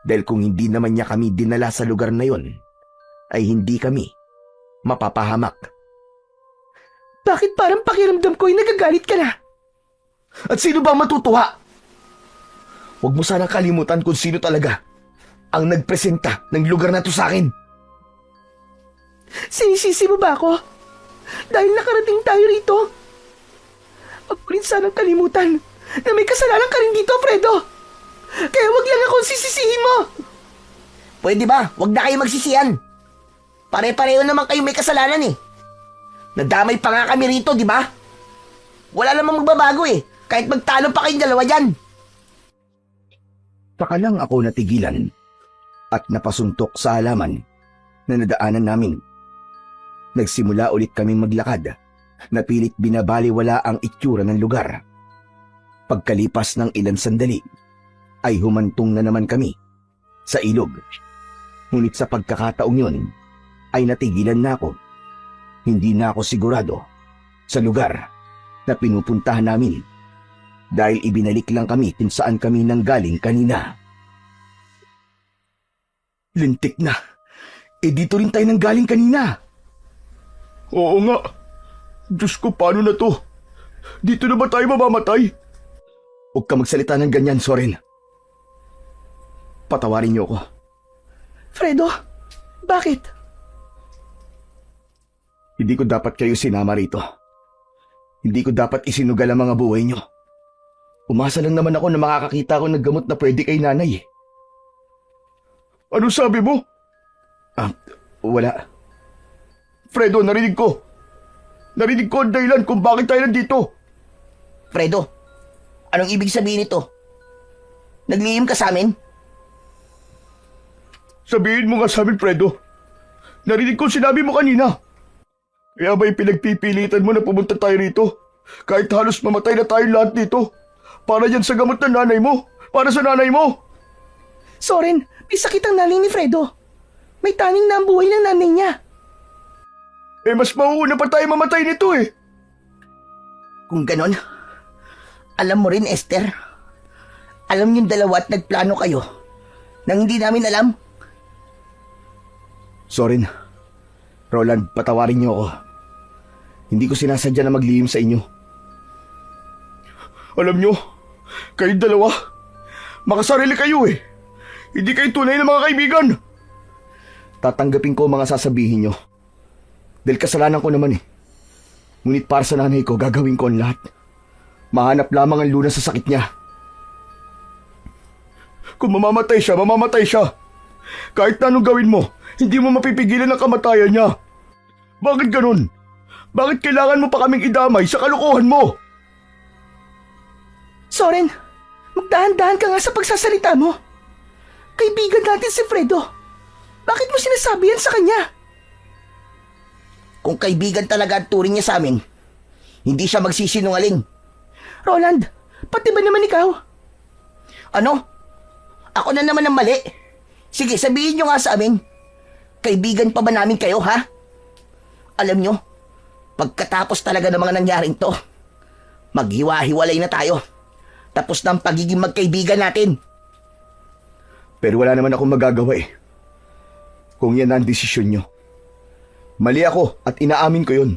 Dahil kung hindi naman niya kami dinala sa lugar na yon, ay hindi kami mapapahamak. Bakit parang pakiramdam ko ay nagagalit ka na? At sino ba ang matutuwa? Huwag mo sanang kalimutan kung sino talaga ang nagpresenta ng lugar na to sa akin. Sinisisi mo ba ako? Dahil nakarating tayo rito? Huwag mo rin sanang kalimutan na may kasalanan ka rin dito, Fredo. Kaya wag lang akong sisisihin mo. Pwede ba? Wag na kayo magsisiyan. Pare-pareho naman kayo may kasalanan eh. Nadamay pa nga kami rito, di ba? Wala namang magbabago eh. Kahit magtalo pa kayong dalawa dyan. Saka lang ako natigilan at napasuntok sa halaman na nadaanan namin. Nagsimula ulit kaming maglakad na pilit binabaliwala ang itsura ng lugar. Pagkalipas ng ilang sandali, ay humantong na naman kami sa ilog. Ngunit sa pagkakataong yun, ay natigilan na ako. Hindi na ako sigurado sa lugar na pinupuntahan namin dahil ibinalik lang kami kung saan kami nanggaling kanina. Lintik na. Dito rin tayo nanggaling kanina. Oo nga. Diyos ko, paano na to? Dito na ba tayo mamamatay? Huwag ka magsalita ng ganyan, Soren. Patawarin niyo ako. Fredo, bakit? Hindi ko dapat kayo sinama rito. Hindi ko dapat isinugal ang mga buhay niyo. Umasa lang naman ako na makakakita ko ng gamot na pwede kay nanay. Ano sabi mo? Wala. Fredo, narinig ko. Narinig ko ang dahilan kung bakit tayo nandito. Fredo, anong ibig sabihin nito? Naglihim ka sa amin? Sabihin mo nga sa amin, Fredo. Narinig ko sinabi mo kanina. Kaya ba pinagpipilitan mo na pumunta tayo rito? Kahit halos mamatay na tayo lahat dito. Para yan sa gamot ng nanay mo. Para sa nanay mo. Soren, may sakit ang nanay ni Fredo. May taning na ang buhay ng nanay niya. Mas mauuna pa tayo mamatay nito eh. Kung ganon, alam mo rin, Esther. Alam niyong dalawa at nagplano kayo nang hindi namin alam. Soren, Roland, patawarin niyo ako. Hindi ko sinasadya na maglihim sa inyo. Alam nyo, kayong dalawa, makasarili kayo eh. Hindi kayo tunay na mga kaibigan. Tatanggapin ko ang mga sasabihin niyo. Dahil kasalanan ko naman eh. Ngunit para sa nanay ko, gagawin ko ang lahat. Mahanap lamang ang lunas sa sakit niya. Kung mamamatay siya, mamamatay siya. Kahit na anong gawin mo, hindi mo mapipigilan ang kamatayan niya. Bakit ganun? Bakit kailangan mo pa kaming idamay sa kalokohan mo? Soren, magdahan-dahan ka nga sa pagsasalita mo. Kaibigan natin si Fredo. Bakit mo sinasabi yan sa kanya? Kung kaibigan talaga ang turing niya sa amin, hindi siya magsisinungaling. Roland, pati ba naman ikaw? Ano? Ako na naman ang mali. Sige, sabihin niyo nga sa amin. Kaibigan pa ba namin kayo, ha? Alam niyo, pagkatapos talaga ng mga nangyaring to, maghiwa-hiwalay na tayo. Tapos na ang pagiging magkaibigan natin. Pero wala naman akong magagawa eh. Kung yan ang desisyon niyo. Mali ako at inaamin ko yun.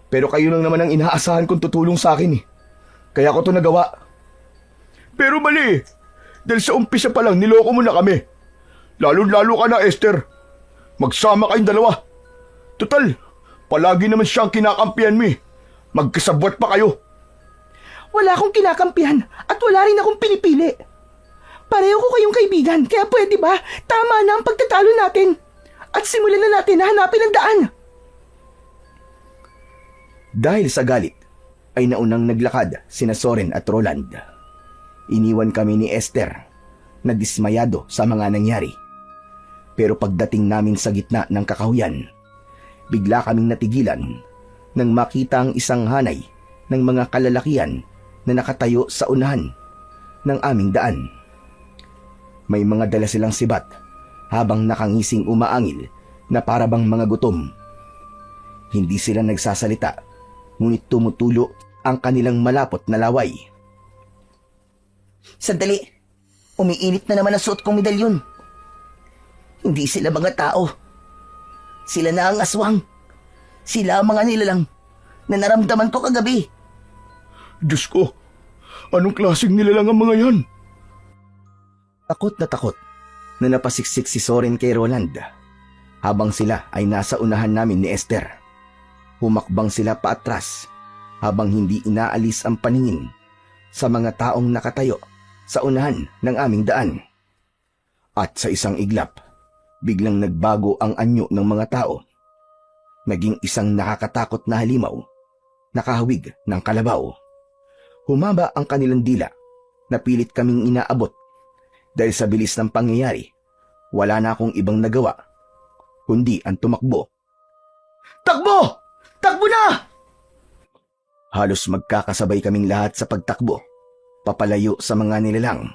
Pero kayo lang naman ang inaasahan kong tutulong sa akin eh. Kaya ko to nagawa. Pero mali eh. Dahil sa umpisa pa lang niloko mo na kami. Lalo-lalo ka na, Esther. Magsama kayong dalawa. Total, palagi naman siyang kinakampihan mo eh. Magkasabwat pa kayo. Wala akong kinakampihan at wala rin akong pinipili. Pareho ko kayong kaibigan, kaya pwede ba tama na ang pagtatalo natin? At simulan na natin na hanapin ang daan. Dahil sa galit, ay naunang naglakad sina Soren at Roland. Iniwan kami ni Esther na dismayado sa mga nangyari. Pero pagdating namin sa gitna ng kakahuyan, bigla kaming natigilan nang makita ang isang hanay ng mga kalalakihan na nakatayo sa unahan ng aming daan. May mga dala silang sibat habang nakangising umaangil na parabang mga gutom. Hindi sila nagsasalita, ngunit tumutulo ang kanilang malapot na laway. Sandali, umiinit na naman ang suot kong medalyon. Hindi sila mga tao. Sila na ang aswang. Sila ang mga nilalang na naramdaman ko kagabi. Diyos ko, anong klaseng nilalang ang mga yan? Takot na napasiksik si Soren kay Roland habang sila ay nasa unahan namin ni Esther. Humakbang sila paatras habang hindi inaalis ang paningin sa mga taong nakatayo sa unahan ng aming daan. At sa isang iglap, biglang nagbago ang anyo ng mga tao. Naging isang nakakatakot na halimaw, nakahawig ng kalabaw. Humaba ang kanilang dila na pilit kaming inaabot. Dahil sa bilis ng pangyayari, wala na akong ibang nagawa, kundi ang tumakbo. Takbo! Takbo na! Halos magkakasabay kaming lahat sa pagtakbo, papalayo sa mga nilalang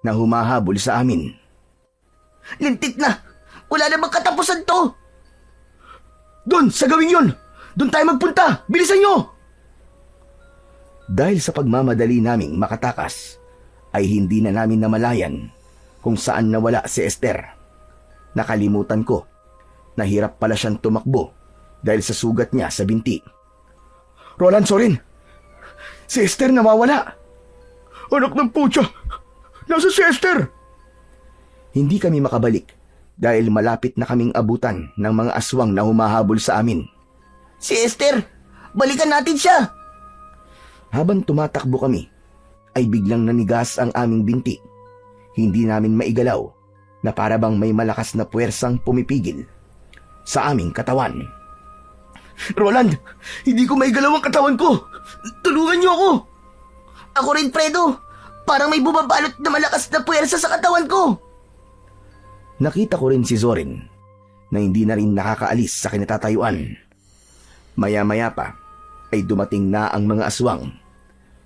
na humahabol sa amin. Lintik na! Wala namang katapusan to! Doon, sa gawing yun! Doon tayo magpunta! Bilisan nyo! Dahil sa pagmamadali naming makatakas, ay hindi na namin namalayan kung saan nawala si Esther. Nakalimutan ko, nahirap pala siyang tumakbo dahil sa sugat niya sa binti. Roland, Soren! Si Esther nawawala! Anak ng putya! Nasa si Esther? Hindi kami makabalik dahil malapit na kaming abutan ng mga aswang na humahabol sa amin. Si Esther! Balikan natin siya! Habang tumatakbo kami, ay biglang nanigas ang aming binti. Hindi namin maigalaw na parabang may malakas na puwersang pumipigil sa aming katawan. Roland! Hindi ko maigalaw ang katawan ko! Tulungan niyo ako! Ako rin, Fredo! Parang may bumabalot na malakas na puwersa sa katawan ko! Nakita ko rin si Zorin na hindi na rin nakakaalis sa kinatatayuan. Maya-maya pa ay dumating na ang mga aswang.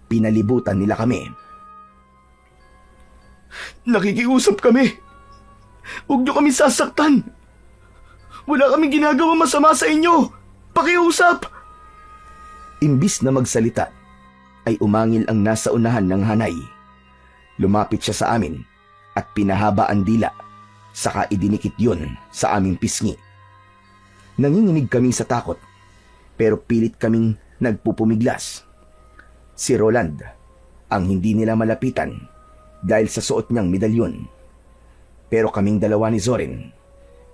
Pinalibutan nila kami. Nakikiusap kami. Huwag niyo kami sasaktan. Wala kaming ginagawa masama sa inyo. Pakiusap. Imbis na magsalita, ay umangil ang nasa unahan ng hanay. Lumapit siya sa amin at pinahaba ang dila, saka idinikit yun sa aming pisngi. Nanginginig kami sa takot, pero pilit kaming nagpupumiglas. Si Roland ang hindi nila malapitan dahil sa suot niyang medalyon. Pero kaming dalawa ni Zorin,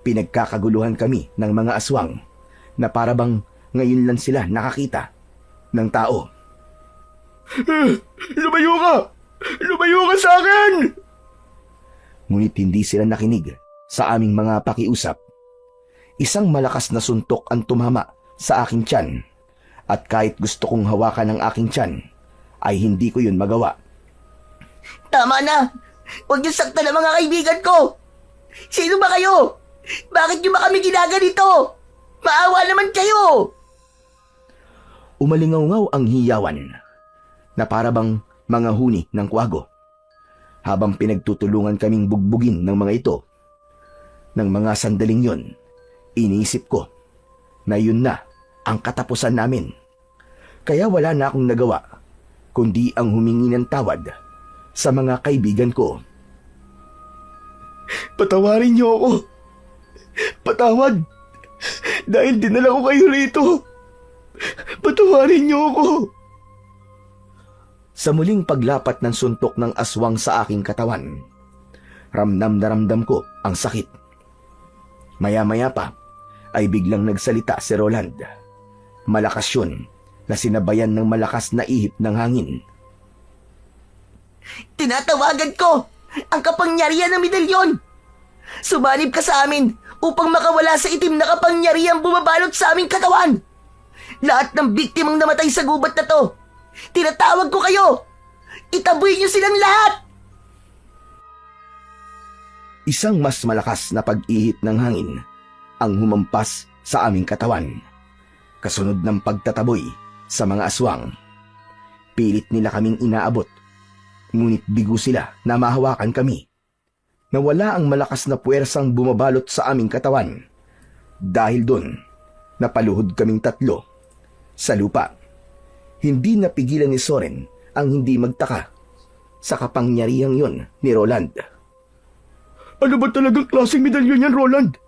pinagkakaguluhan kami ng mga aswang na parabang ngayon lang sila nakakita ng tao. Lumayo ka! Lumayo ka sa akin! Ngunit hindi sila nakinig sa aming mga pakiusap. Isang malakas na suntok ang tumama sa aking tiyan, at kahit gusto kong hawakan ang aking tiyan, ay hindi ko yun magawa. Tama na! Huwag niyo saktan ang mga kaibigan ko! Sino ba kayo? Bakit niyo ba kami ginaganito? Maawa naman kayo! Umalingaw ang hiyawan na parabang mga huni ng kwago habang pinagtutulungan kaming bugbugin ng mga ito. Nang mga sandaling yon, iniisip ko na yun na ang katapusan namin. Kaya wala na akong nagawa kundi ang humingi ng tawad sa mga kaibigan ko. Patawarin niyo ako. Patawad. Dahil dinala ko kayo rito. Patawarin niyo ako. Sa muling paglapat ng suntok ng aswang sa aking katawan, ramdam na ramdam ko ang sakit. Maya-maya pa ay biglang nagsalita si Roland. Malakas yun na sinabayan ng malakas na ihip ng hangin. Tinatawagan ko ang kapangyarihan ng medalyon! Sumanib ka sa amin upang makawala sa itim na kapangyarihang bumabalot sa aming katawan! Lahat ng biktimang namatay sa gubat na to Tinatawag ko kayo! Itaboy niyo silang lahat! Isang mas malakas na pag-ihip ng hangin ang humampas sa aming katawan. Kasunod ng pagtataboy sa mga aswang. Pilit nila kaming inaabot, ngunit bigo sila na mahawakan kami. Nawala ang malakas na puwersang bumabalot sa aming katawan. Dahil doon, napaluhod kaming tatlo sa lupa. Hindi napigilan ni Soren ang hindi magtaka sa kapangyarihang yon ni Roland. Ano ba talagang klaseng medalyon yan, Roland?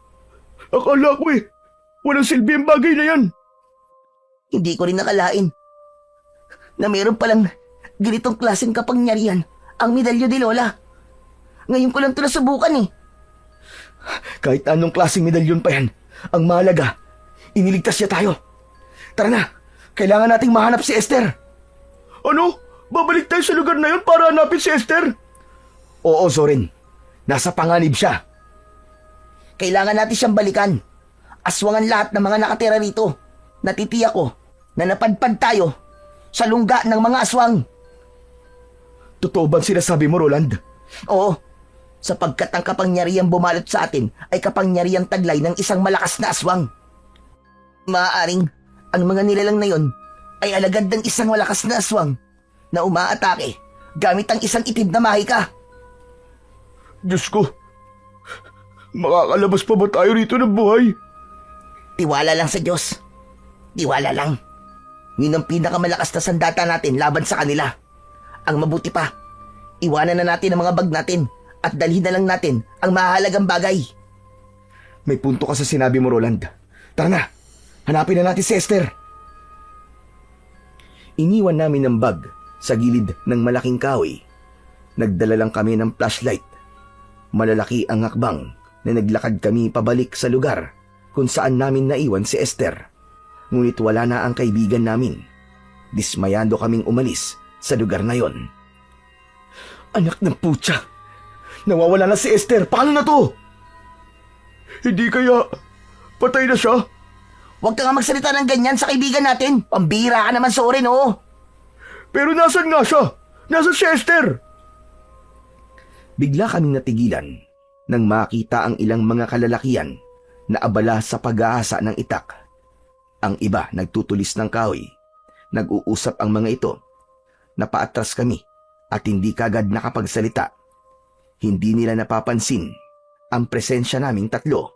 Akala ko walang silbi ang bagay na yan. Hindi ko rin nakalain na meron palang ganitong klaseng kapangyarihan ang medalyo ni Lola. Ngayon ko lang ito nasubukan Kahit anong klaseng medalyon pa yan, ang mahalaga, iniligtas niya tayo. Tara na, kailangan nating mahanap si Esther. Ano? Babalik tayo sa lugar na yun para hanapin si Esther? Oo, Soren. Nasa panganib siya. Kailangan natin siyang balikan. Aswangan lahat ng mga nakatira rito. Natitiyak ko na napadpad tayo sa lungga ng mga aswang. Totoo bang sinasabi mo, Roland? Oo, sapagkat ang kapangyarihang bumalot sa atin ay kapangyarihang taglay ng isang malakas na aswang. Maaaring ang mga nilalang na yon ay alagad ng isang malakas na aswang na umaatake gamit ang isang itim na mahika. Diyos ko, makakalabas pa ba tayo rito ng buhay? Tiwala lang sa Diyos. Tiwala lang. Yun ang pinakamalakas na sandata natin laban sa kanila. Ang mabuti pa, iwanan na natin ang mga bag natin at dalhin na lang natin ang mahalagang bagay. May punto ka sa sinabi mo, Roland. Tara na, hanapin na natin si Esther. Iniwan namin ang bag sa gilid ng malaking kahoy. Nagdala lang kami ng flashlight. Malalaki ang hakbang na naglakad kami pabalik sa lugar kung saan namin naiwan si Esther. Ngunit wala na ang kaibigan namin. Dismayado kaming umalis sa lugar na yon. Anak ng putya! Nawawala na si Esther! Paano na to? Hindi kaya patay na siya? Huwag ka nga magsalita ng ganyan sa kaibigan natin. Pambira ka naman, Soren, oh. Pero nasan nga siya? Nasaan si Esther? Bigla kaming natigilan nang makita ang ilang mga kalalakian na abala sa pag-aasa ng itak. Ang iba nagtutulis ng kahoy. Nag-uusap ang mga ito. Napaatras kami at hindi kagad nakapagsalita. Hindi nila napapansin ang presensya naming tatlo.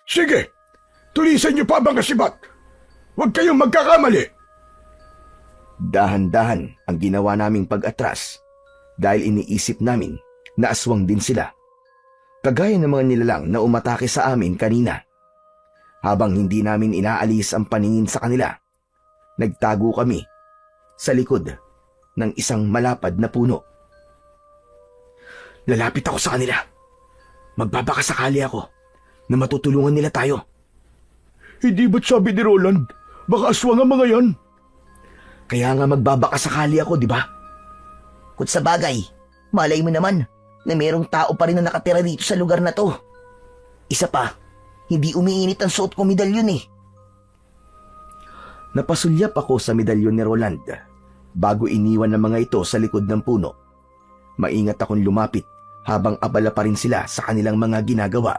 Sige, tulisan niyo pa mga sibat. Huwag kayong magkakamali. Dahan-dahan ang ginawa naming pag-atras dahil iniisip namin na aswang din sila. Kagaya ng mga nilalang na umatake sa amin kanina. Habang hindi namin inaalis ang paningin sa kanila, nagtago kami sa likod ng isang malapad na puno. Lalapit ako sa kanila. Magbabakasakali ako na matutulungan nila tayo. Hindi ba't sabi ni Roland, baka aswang ang mga yan? Kaya nga magbabakasakali ako, di ba? Kung sa bagay, malay mo naman na merong tao pa rin na nakatira dito sa lugar na to. Isa pa, hindi umiinit ang suot kong medalyon Napasulyap ako sa medalyon ni Roland bago iniwan ng mga ito sa likod ng puno. Maingat akong lumapit habang abala pa rin sila sa kanilang mga ginagawa.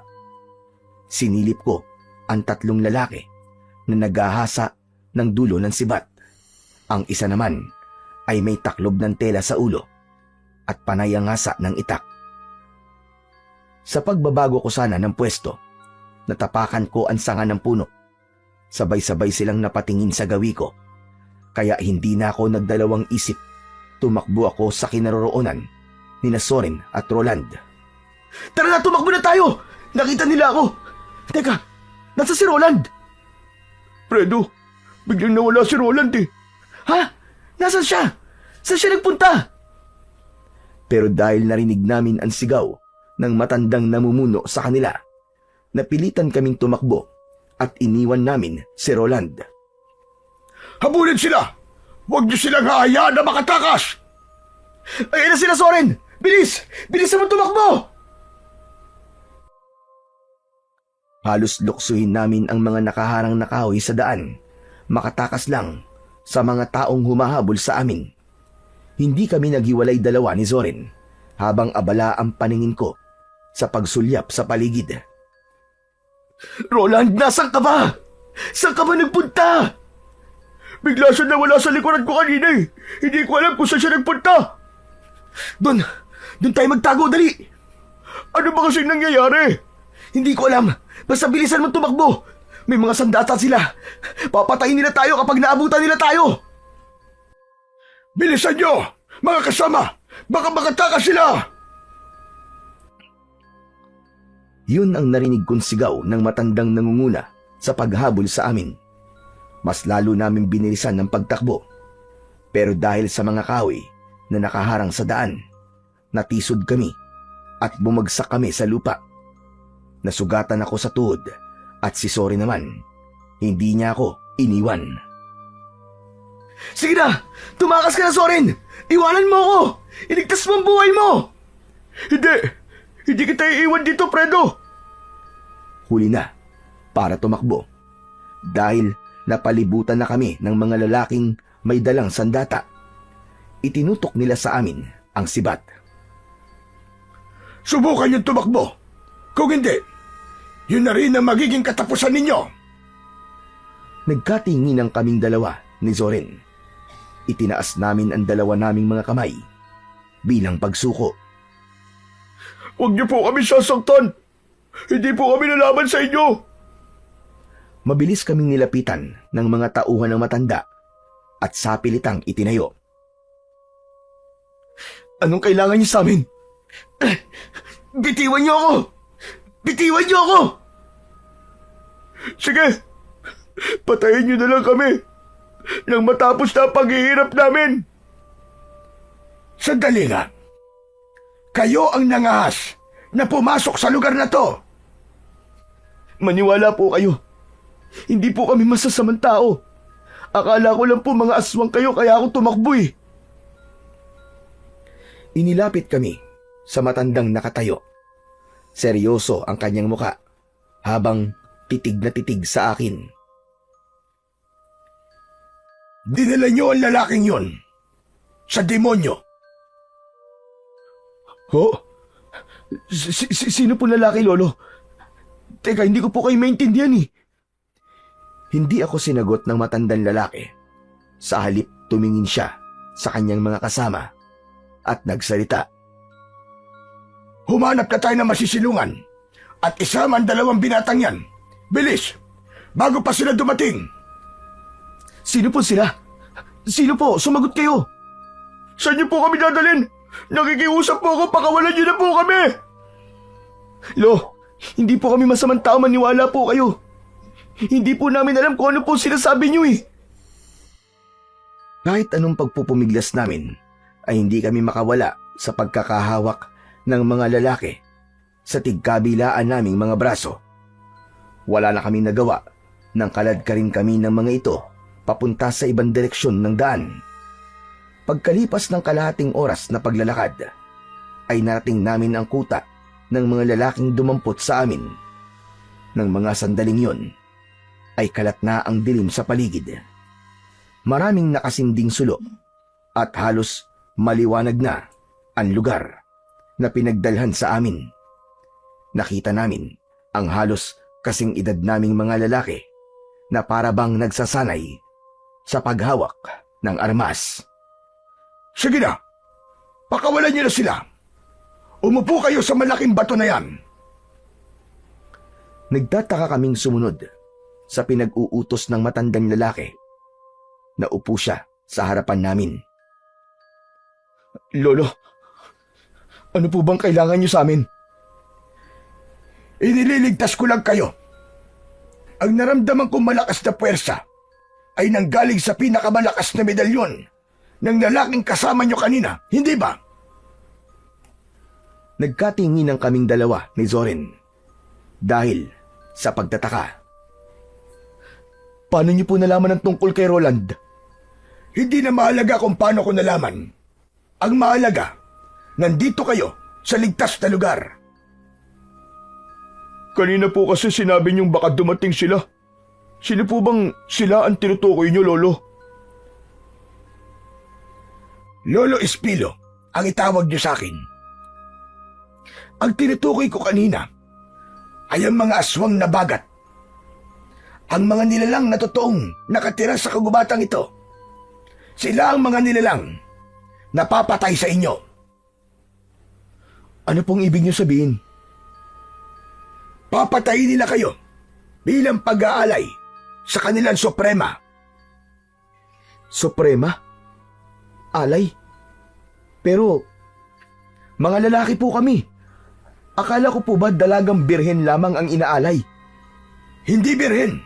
Sinilip ko ang tatlong lalaki na naghahasa ng dulo ng sibat. Ang isa naman ay may taklob ng tela sa ulo at panay ang hasa ng itak. Sa pagbabago ko sana ng pwesto, natapakan ko ang sanga ng puno. Sabay-sabay silang napatingin sa gawi ko. Kaya hindi na ako nagdalawang isip. Tumakbo ako sa kinaroroonan ni Soren at Roland. Tara na, tumakbo na tayo! Nakita nila ako! Teka, nasa si Roland? Fredo, biglang nawala si Roland Ha? Nasaan siya? Saan siya nagpunta? Pero dahil narinig namin ang sigaw ng matandang namumuno sa kanila, napilitan kaming tumakbo at iniwan namin si Roland. Habulin sila! Huwag niyo silang hahayaan na makatakas! Ayun na sila, Soren! Bilis! Bilis naman tumakbo! Halos luksuhin namin ang mga nakaharang na kahoy sa daan, makatakas lang sa mga taong humahabol sa amin. Hindi kami naghiwalay dalawa ni Zorin habang abala ang paningin ko sa pagsulyap sa paligid. Roland, nasan ka ba? Saan ka ba nagpunta? Bigla siya nawala sa likuran ko kanina eh. Hindi ko alam kung saan siya nagpunta. Doon tayo magtago, dali! Ano ba kasing nangyayari? Hindi ko alam, basta bilisan mo tumakbo. May mga sandata sila. Papatayin nila tayo kapag naabutan nila tayo. Bilisan nyo! Mga kasama! Baka makatakas sila! Yun ang narinig kong sigaw ng matandang nangunguna sa paghabol sa amin. Mas lalo namin binilisan ng pagtakbo. Pero dahil sa mga kahoy na nakaharang sa daan, natisod kami at bumagsak kami sa lupa. Nasugatan ako sa tuhod at si Sorry naman, hindi niya ako iniwan. Sige na! Tumakas ka na, Soren! Iwanan mo ako! Iligtas mo ang buhay mo! Hindi kita iiwan dito, Fredo! Huli na para tumakbo dahil napalibutan na kami ng mga lalaking may dalang sandata. Itinutok nila sa amin ang sibat. Subukan yung tumakbo. Kung hindi, yun na rin ang magiging katapusan ninyo. Nagkatinginan kaming dalawa ni Zorin. Itinaas namin ang dalawa naming mga kamay bilang pagsuko. Huwag niyo po kami sasaktan. Hindi po kami lalaban sa inyo. Mabilis kaming nilapitan ng mga tauhan ng matanda at sapilitang itinayo. Anong kailangan niyo sa amin? Bitiwan niyo ako! Bitiwan niyo ako! Sige, patayin niyo na lang kami nang matapos na ang paghihirap namin. Sandali nga. Kayo ang nangahas na pumasok sa lugar na to. Maniwala po kayo. Hindi po kami masasamang tao. Akala ko lang po mga aswang kayo kaya ako tumakbo eh. Inilapit kami sa matandang nakatayo. Seryoso ang kanyang muka habang titig na titig sa akin. Dinala niyo ang lalaking yon sa demonyo. Ho? Sino po lalaki, Lolo? Teka, hindi ko po kayo maintindihan eh. Hindi ako sinagot ng matandang lalaki. Sa halip tumingin siya sa kanyang mga kasama at nagsalita. Humanap ka tayo ng masisilungan at isama ang dalawang binatang yan. Bilis! Bago pa sila dumating! Sino po sila? Sino po? Sumagot kayo! Saan niyo po kami dadalhin? Nakikiusap po ako, pakawalan niyo na po kami! Lo, hindi po kami masamang tao, maniwala po kayo. Hindi po namin alam kung ano po sinasabi niyo eh. Kahit anong pagpupumiglas namin, ay hindi kami makawala sa pagkakahawak ng mga lalaki sa tigkabilaan naming mga braso. Wala na kaming nagawa nang kalad ka rin kami ng mga ito papunta sa ibang direksyon ng daan. Pagkalipas ng kalahating oras na paglalakad, ay narating namin ang kuta ng mga lalaking dumampot sa amin. Nang mga sandaling yon, ay kalat na ang dilim sa paligid. Maraming nakasinding sulo at halos maliwanag na ang lugar na pinagdalhan sa amin. Nakita namin ang halos kasing edad naming mga lalaki na parabang nagsasanay sa paghawak ng armas. Sige na! Pakawalan niyo na sila! Umupo kayo sa malaking bato na yan! Nagtataka kaming sumunod sa pinag-uutos ng matandang lalaki. Naupo siya sa harapan namin. Lolo, ano po bang kailangan niyo sa amin? Inililigtas ko lang kayo. Ang naramdaman kong malakas na puwersa ay nanggaling sa pinakamalakas na medalyon ng lalaking kasama niyo kanina, hindi ba? Nagkatinginan kaming dalawa ni Zorin dahil sa pagtataka. Paano niyo po nalaman ang tungkol kay Roland? Hindi na mahalaga kung paano ko nalaman. Ang mahalaga, nandito kayo sa ligtas na lugar. Kanina po kasi sinabi niyong baka dumating sila. Sino po bang sila ang tinutukoy niyo, Lolo? Lolo Espilo, ang itawag niyo sa akin. Ang tinutukoy ko kanina ay ang mga aswang na bagat. Ang mga nilalang na totoong nakatira sa kagubatang ito. Sila ang mga nilalang na papatay sa inyo. Ano pong ibig niyo sabihin? Papatayin nila kayo bilang pag-aalay sa kanilang suprema. Suprema? Alay? Pero, mga lalaki po kami. Akala ko po ba dalagang birhen lamang ang inaalay? Hindi birhen,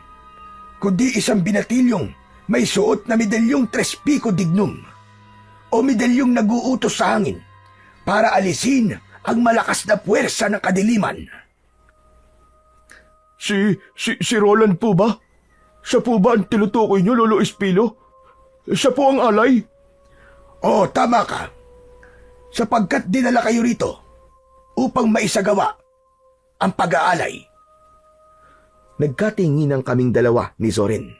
kundi isang binatilyong may suot na medalyong tres pico dignum o medalyong naguutos sa hangin para alisin ang malakas na puwersa ng kadiliman. Si Roland po ba? Siya po ba ang tinutukoy niyo, Lolo Espilo? Siya po ang alay? Oo, tama ka. Sapagkat dinala kayo rito upang maisagawa ang pag-aalay. Nagkatinginan kaming dalawa ni Zorin.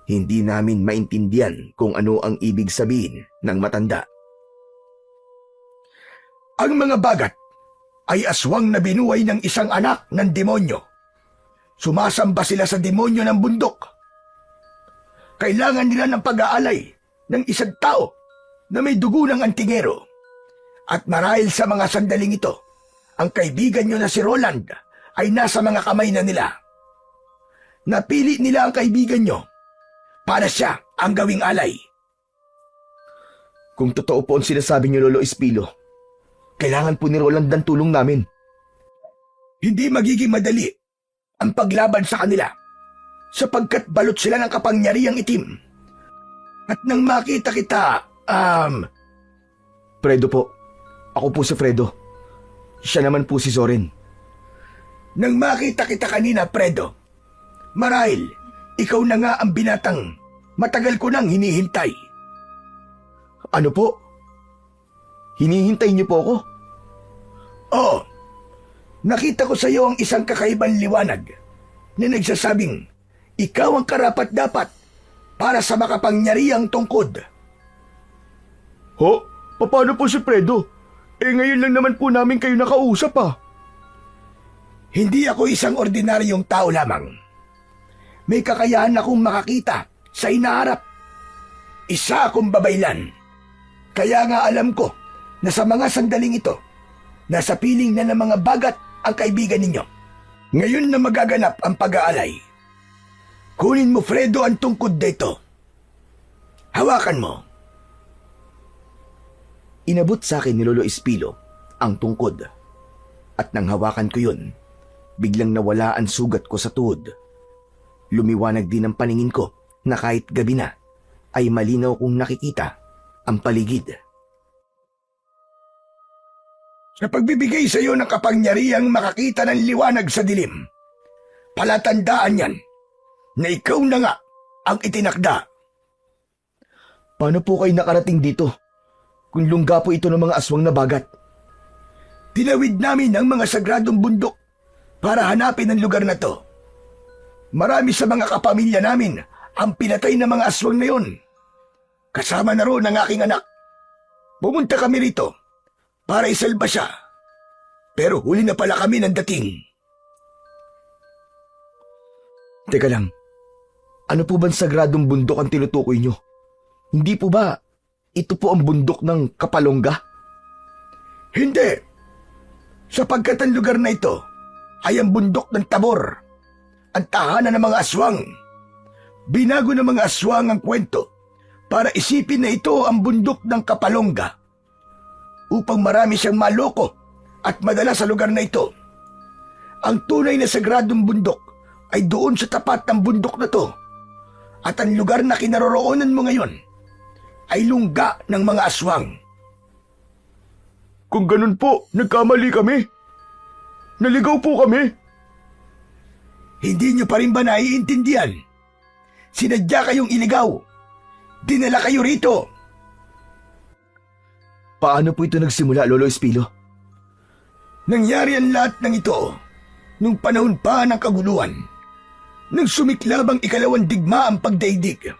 Hindi namin maintindihan kung ano ang ibig sabihin ng matanda. Ang mga bagat ay aswang na binuhay ng isang anak ng demonyo. Sumasamba sila sa demonyo ng bundok. Kailangan nila ng pag-aalay ng isang tao na may dugo ng antingero. At marahil sa mga sandaling ito, ang kaibigan nyo na si Roland ay nasa mga kamay na nila. Napili nila ang kaibigan nyo para siya ang gawing alay. Kung totoo po ang sinasabi niyo, Lolo Espilo, kailangan po ni Roland ng tulong namin. Hindi magiging madali ang paglaban sa kanila sapagkat balot sila ng kapangyarihang itim. At nang makita kita, Fredo po. Ako po si Fredo. Siya naman po si Zorin. Nang makita kita kanina, Fredo, marahil ikaw na nga ang binatang matagal ko nang hinihintay. Ano po? Hinihintay niyo po ako? Oo, nakita ko sa iyo ang isang kakaibang liwanag na nagsasabing ikaw ang karapat-dapat para sa makapangyarihang tungkod. Ho? Paano po si Fredo? Ngayon lang naman po namin kayo nakausap Hindi ako isang ordinaryong tao lamang. May kakayahan akong makakita sa inaharap. Isa akong babaylan. Kaya nga alam ko na sa mga sandaling ito, nasa piling na ng mga bagat ang kaibigan ninyo. Ngayon na magaganap ang pag-aalay, kunin mo, Fredo, ang tungkod dito. Hawakan mo. Inabot sa akin ni Lolo Espilo ang tungkod. At nang hawakan ko yun, biglang nawala ang sugat ko sa tuhod. Lumiwanag din ang paningin ko na kahit gabi na, ay malinaw kong nakikita ang paligid. Sa pagbibigay sa iyo ng kapangyarihang makakita ng liwanag sa dilim, palatandaan yan na ikaw na nga ang itinakda. Paano po kayo nakarating dito? Kung lungga po ito ng mga aswang na bagat. Tinawid namin ang mga sagradong bundok para hanapin ang lugar na to. Marami sa mga kapamilya namin ang pinatay ng mga aswang na yon. Kasama na roon ang aking anak. Pumunta kami rito para isalba siya. Pero huli na pala kami ng dating. Teka lang, ano po bang sagradong bundok ang tinutukoy nyo? Hindi po ba ito po ang bundok ng Kapalongga? Hindi. Sapagkat ang lugar na ito ay ang bundok ng Tabor, ang tahanan ng mga aswang. Binago ng mga aswang ang kwento para isipin na ito ang bundok ng Kapalongga upang marami siyang maloko at madala sa lugar na ito. Ang tunay na sagradong bundok ay doon sa tapat ng bundok na to, at ang lugar na kinaroroonan mo ngayon ay lungga ng mga aswang. Kung ganun po, nagkamali kami. Naligaw po kami. Hindi niyo pa rin ba naiintindihan? Sinadya kayong iligaw. Dinala kayo rito. Paano po ito nagsimula, Lolo Espilo? Nangyari ang lahat ng ito nung panahon pa ng kaguluhan, nang sumiklab ang ikalawang digma ang pagdaigdig.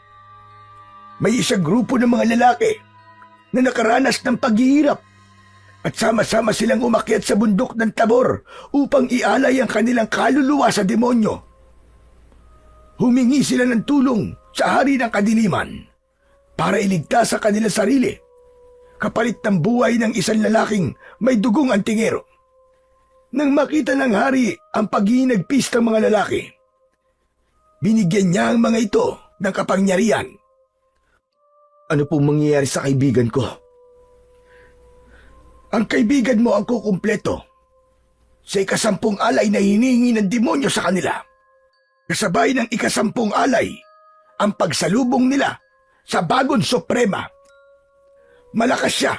May isang grupo ng mga lalaki na nakaranas ng paghihirap at sama-sama silang umakyat sa bundok ng Tabor upang ialay ang kanilang kaluluwa sa demonyo. Humingi sila ng tulong sa hari ng kadiliman para iligtas sa kanilang sarili, kapalit ng buhay ng isang lalaking may dugong antingero. Nang makita ng hari ang paghinagpis ng mga lalaki, binigyan niya ang mga ito ng kapangyarihan. Ano pong mangyayari sa kaibigan ko? Ang kaibigan mo ang kukumpleto sa ikasampung alay na hinihingi ng demonyo sa kanila. Kasabay ng ikasampung alay ang pagsalubong nila sa bagong suprema. Malakas siya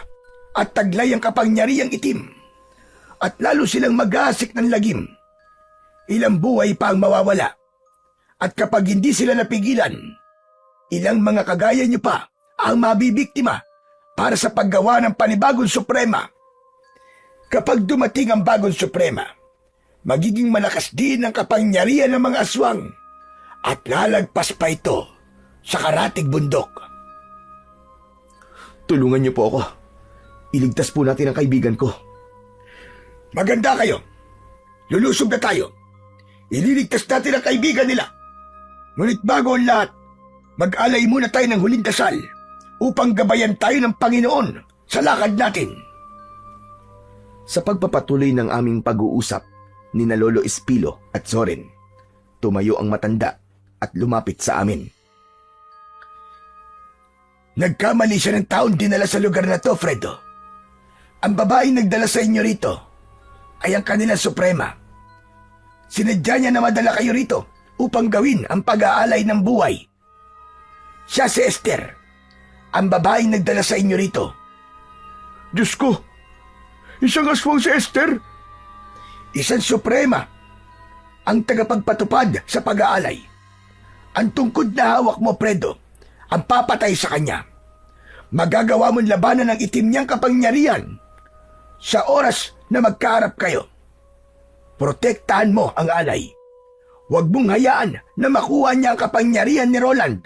at taglay ang kapangyarihang itim at lalo silang mag-aasik ng lagim. Ilang buhay pa ang mawawala at kapag hindi sila napigilan, ilang mga kagaya niyo pa ang mabibiktima para sa paggawa ng panibagong suprema. Kapag dumating ang bagong suprema, magiging malakas din ang kapangyarihan ng mga aswang at lalagpas pa ito sa karatig bundok. Tulungan niyo po ako. Iligtas po natin ang kaibigan ko. Maganda kayo. Lulusob na tayo. Ililigtas natin ang kaibigan nila. Ngunit bago ang lahat, mag-alay muna tayo ng huling dasal upang gabayan tayo ng Panginoon sa lakad natin. Sa pagpapatuloy ng aming pag-uusap ni na Lolo Espilo at Zorin, tumayo ang matanda at lumapit sa amin. Nagkamali siya ng taon dinala sa lugar na to, Fredo. Ang babaeng nagdala sa inyo rito ay ang kanilang suprema. Sinadya niya na madala kayo rito upang gawin ang pag-aalay ng buhay. Siya si Esther, ang babaeng nagdala sa inyo rito. Diyos ko! Isang aswang si Esther! Isang suprema, ang tagapagpatupad sa pag-aalay. Ang tungkod na hawak mo, Fredo, ang papatay sa kanya. Magagawa mong labanan ng itim niyang kapangyarihan sa oras na magkaharap kayo. Protektahan mo ang alay. Huwag mong hayaan na makuha niya ang kapangyarihan ni Roland.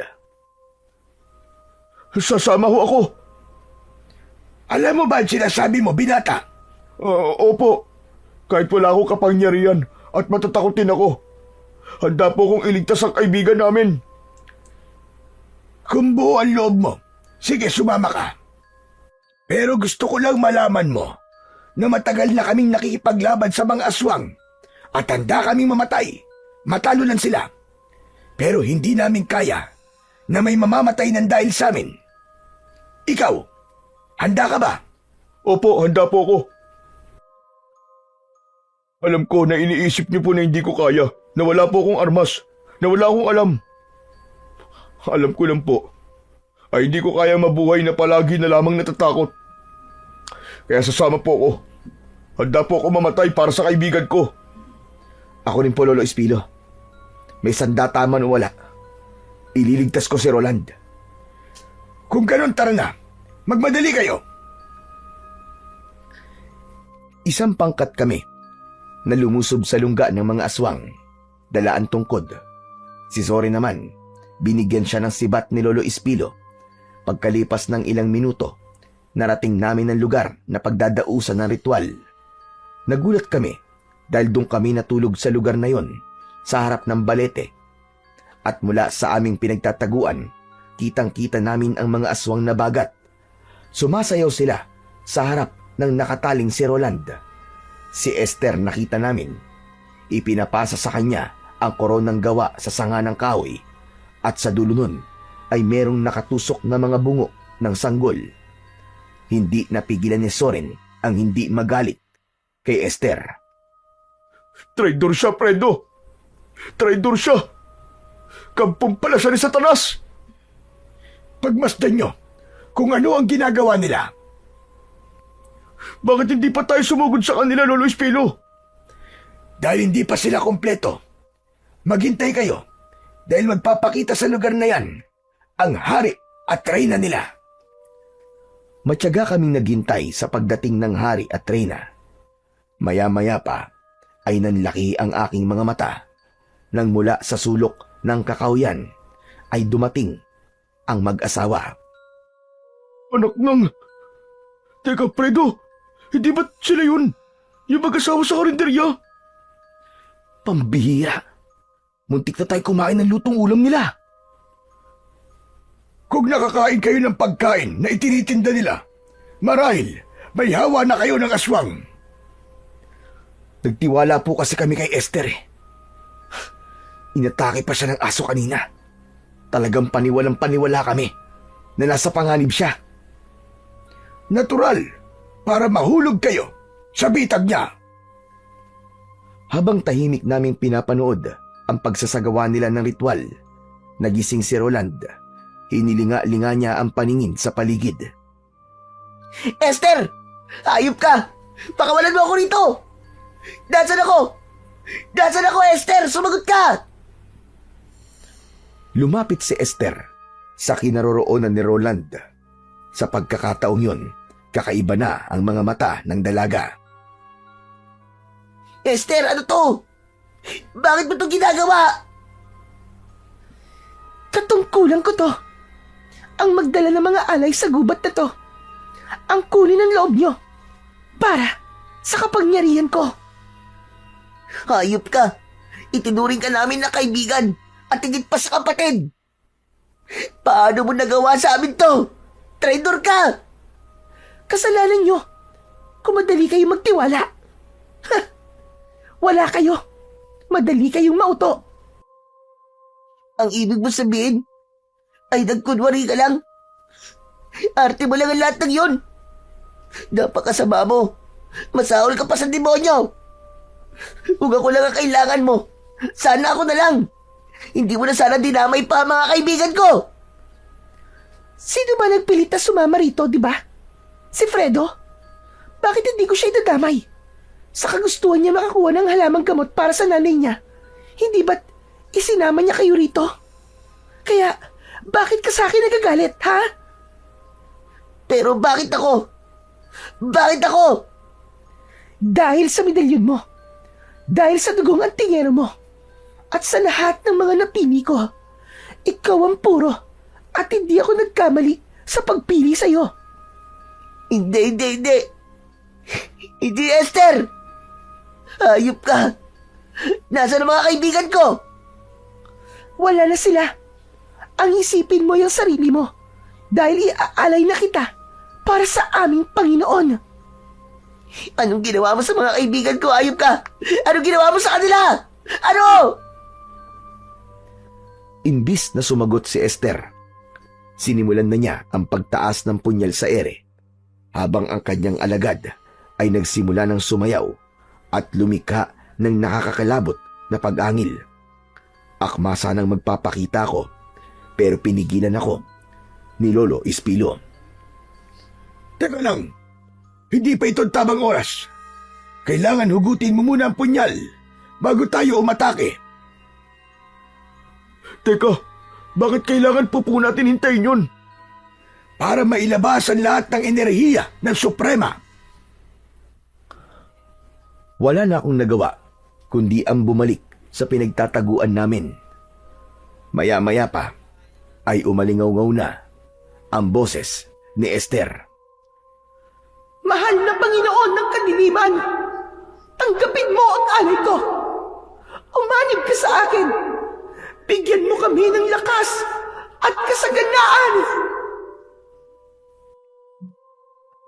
Sasama ho ako. Alam mo ba ang sinasabi mo, binata? Opo. Kahit wala akong kapangyarihan at matatakotin ako, handa po kong iligtas ang kaibigan namin. Kung buo ang loob mo, sige, sumama ka. Pero gusto ko lang malaman mo na matagal na kaming nakikipaglaban sa mga aswang at handa kaming mamatay. Matalo lang sila. Pero hindi namin kaya na may mamamatay ng dahil sa amin. Ikaw, handa ka ba? Opo, handa po ako. Alam ko na iniisip niyo po na hindi ko kaya, na wala po akong armas, na wala akong alam. Alam ko lang po, ay hindi ko kaya mabuhay na palagi na lamang natatakot. Kaya sasama po ako. Handa po ako mamatay para sa kaibigan ko. Ako rin po, Lolo Espilo. May sandata man o wala, ililigtas ko si Roland. Kung ganon, tara na. Magmadali kayo. Isang pangkat kami na lumusob sa lungga ng mga aswang, dala ang tungkod. Si Zorin naman, binigyan siya ng sibat ni Lolo Espilo. Pagkalipas ng ilang minuto, narating namin ang lugar na pagdadausan ng ritual. Nagulat kami dahil doon kami natulog sa lugar na yon, sa harap ng balete. At mula sa aming pinagtataguan, kitang-kita namin ang mga aswang na bagat. Sumasayaw sila sa harap ng nakataling si Roland. Si Esther nakita namin. Ipinapasa sa kanya ang koronang gawa sa sanga ng kahoy at sa dulo nun ay merong nakatusok na mga bungo ng sanggol. Hindi napigilan ni Zorin ang hindi magalit kay Esther. Traidor siya, Fredo! Traidor siya! Kampong pala siya ni Satanas! Pagmasdan nyo kung ano ang ginagawa nila. Bakit hindi pa tayo sumugod sa kanila, Lolo Espilo? Dahil hindi pa sila kompleto. Maghintay kayo dahil magpapakita sa lugar na yan ang hari at reyna nila. Matyaga kaming naghintay sa pagdating ng hari at reyna. Maya-maya pa ay nanlaki ang aking mga mata nang mula sa sulok ng kakawyan ay dumating ang mag-asawa. Anak ng... Teka, Fredo, hindi ba't sila yun? Yung mag-asawa sa karinderya? Pambihira. Muntik na tayo kumain ng lutong ulam nila. Kung nakakain kayo ng pagkain na itinitinda nila, marahil may hawa na kayo ng aswang. Nagtiwala po kasi kami kay Esther eh. Inatake pa siya ng aso kanina. Talagang paniwalang paniwala kami na nasa panganib siya. Natural, para mahulog kayo sa bitag niya. Habang tahimik naming pinapanood ang pagsasagawa nila ng ritual, nagising si Roland. Hinilinga-linga niya ang paningin sa paligid. Esther! Ayop ka! Pakawalan mo ako rito! Nasaan ako? Nasaan ako, Esther? Sumagot ka! Lumapit si Esther sa kinaroroonan ni Roland. Sa pagkakataong yun, kakaiba na ang mga mata ng dalaga. Esther, ano to? Bakit mo to ginagawa? Katungkulan ko to. Ang magdala ng mga alay sa gubat na to. Ang kunin ng loob nyo. Para sa kapangyarihan ko. Hayop ka! Itinuring ka namin na kaibigan at higit pa sa kapatid. Paano mo nagawa sa amin to? Traitor ka! Kasalanan nyo. Kung madali kayong magtiwala. Ha! Wala kayo. Madali kayong mauto. Ang ibig mo sabihin ay nagkunwari ka lang. Arte mo lang ang lahat ng yun. Napakasama mo. Masahol ka pa sa demonyo. Kung ako lang ang kailangan mo, sana ako na lang. Hindi mo na sana dinamay pa ang mga kaibigan ko. Sino ba nagpilit na sumama rito, di ba? Si Fredo? Bakit hindi ko siya idadamay? Sa kagustuhan niya makakuha ng halamang gamot para sa nanay niya. Hindi ba't isinama niya kayo rito? Kaya, bakit ka sa akin nagagalit, ha? Pero bakit ako? Bakit ako? Dahil sa medalyon mo. Dahil sa dugong antingero mo. At sa lahat ng mga napili ko. Ikaw ang puro. At hindi ako nagkamali sa pagpili sa'yo. Hindi. Hindi, Esther! Hayop ka! Nasaan ang mga kaibigan ko? Wala na sila. Ang isipin mo yung sarili mo. Dahil iaalay na kita para sa aming Panginoon. Anong ginawa mo sa mga kaibigan ko? Hayop ka! Anong ginawa mo sa kanila? Ano? Imbis na sumagot si Esther, sinimulan na niya ang pagtaas ng punyal sa ere, habang ang kanyang alagad ay nagsimula ng sumayaw at lumikha ng nakakakalabot na pag-angil. Akma sanang magpapakita ko, pero pinigilan ako ni Lolo Espilo. Teka lang, hindi pa ito tamang oras. Kailangan hugutin mo muna ang punyal bago tayo umatake. Teka, bakit kailangan po natin hintayin yun? Para mailabas ang lahat ng enerhiya ng Suprema. Wala na akong nagawa, kundi ang bumalik sa pinagtataguan namin. Maya-maya pa, ay umalingaw-ngaw na ang boses ni Esther. Mahal na Panginoon ng kadiliman, tanggapin mo ang alay ko. Umanib ka sa akin. Bigyan mo kami ng lakas at kasaganaan.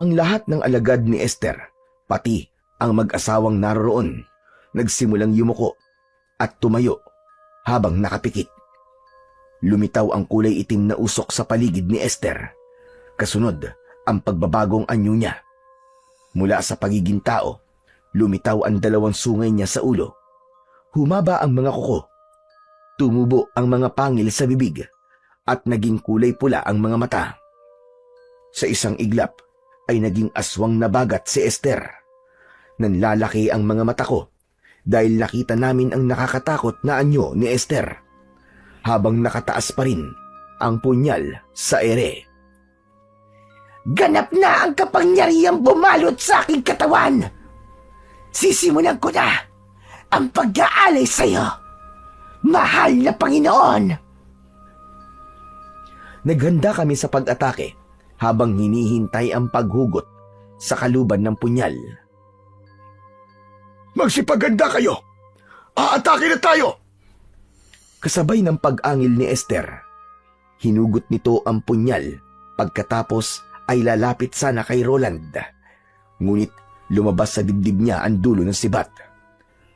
Ang lahat ng alagad ni Esther, pati ang mag-asawang naroroon, nagsimulang yumuko at tumayo habang nakapikit. Lumitaw ang kulay itim na usok sa paligid ni Esther. Kasunod ang pagbabagong anyo niya. Mula sa pagiging tao, lumitaw ang dalawang sungay niya sa ulo. Humaba ang mga kuko. Tumubo ang mga pangil sa bibig at naging kulay pula ang mga mata. Sa isang iglap ay naging aswang na bagat si Esther. Nanlalaki ang mga mata ko dahil nakita namin ang nakakatakot na anyo ni Esther habang nakataas pa rin ang punyal sa ere. Ganap na ang kapangyarihang bumalot sa aking katawan. Sisimulan ko na ang pag-aalay sa'yo, mahal na Panginoon. Naghanda kami sa pag-atake habang hinihintay ang paghugot sa kaluban ng punyal. Magsipaganda kayo! Aatake na tayo! Kasabay ng pag-angil ni Esther, hinugot nito ang punyal pagkatapos ay lalapit sana kay Roland. Ngunit lumabas sa dibdib niya ang dulo ng sibat.